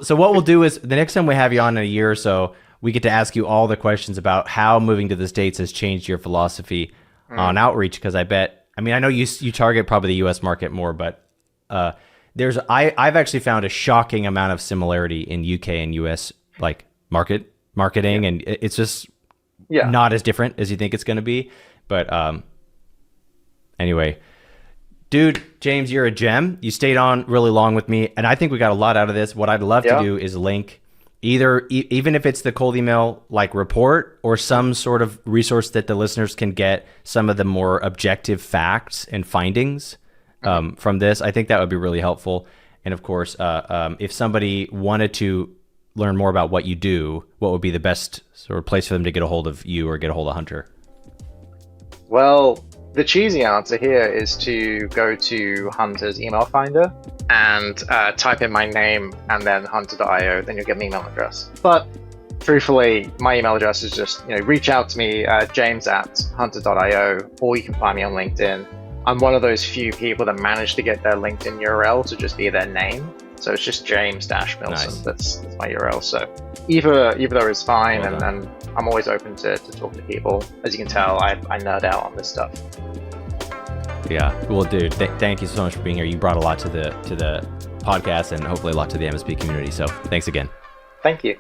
So what we'll do is the next time we have you on in a year or so, we get to ask you all the questions about how moving to the States has changed your philosophy on outreach. Because I know you target probably the US market more, but I've actually found a shocking amount of similarity in UK and US like marketing, and it's just not as different as you think it's going to be. But anyway, dude, James, you're a gem. You stayed on really long with me, and I think we got a lot out of this. What I'd love to do is link even if it's the cold email like report or some sort of resource that the listeners can get some of the more objective facts and findings from this. I think that would be really helpful. And of course, if somebody wanted to learn more about what you do, what would be the best sort of place for them to get a hold of you or get a hold of Hunter? Well, the cheesy answer here is to go to Hunter's email finder and type in my name and then hunter.io, then you'll get an email address. But truthfully, my email address is just, reach out to me, james@hunter.io, or you can find me on LinkedIn. I'm one of those few people that managed to get their LinkedIn URL to just be their name. So it's just James-Milson. Nice. That's my URL. So either is fine, and then I'm always open to talk to people. As you can tell, I nerd out on this stuff. Yeah. Well, dude, thank you so much for being here. You brought a lot to the podcast and hopefully a lot to the MSP community. So thanks again. Thank you.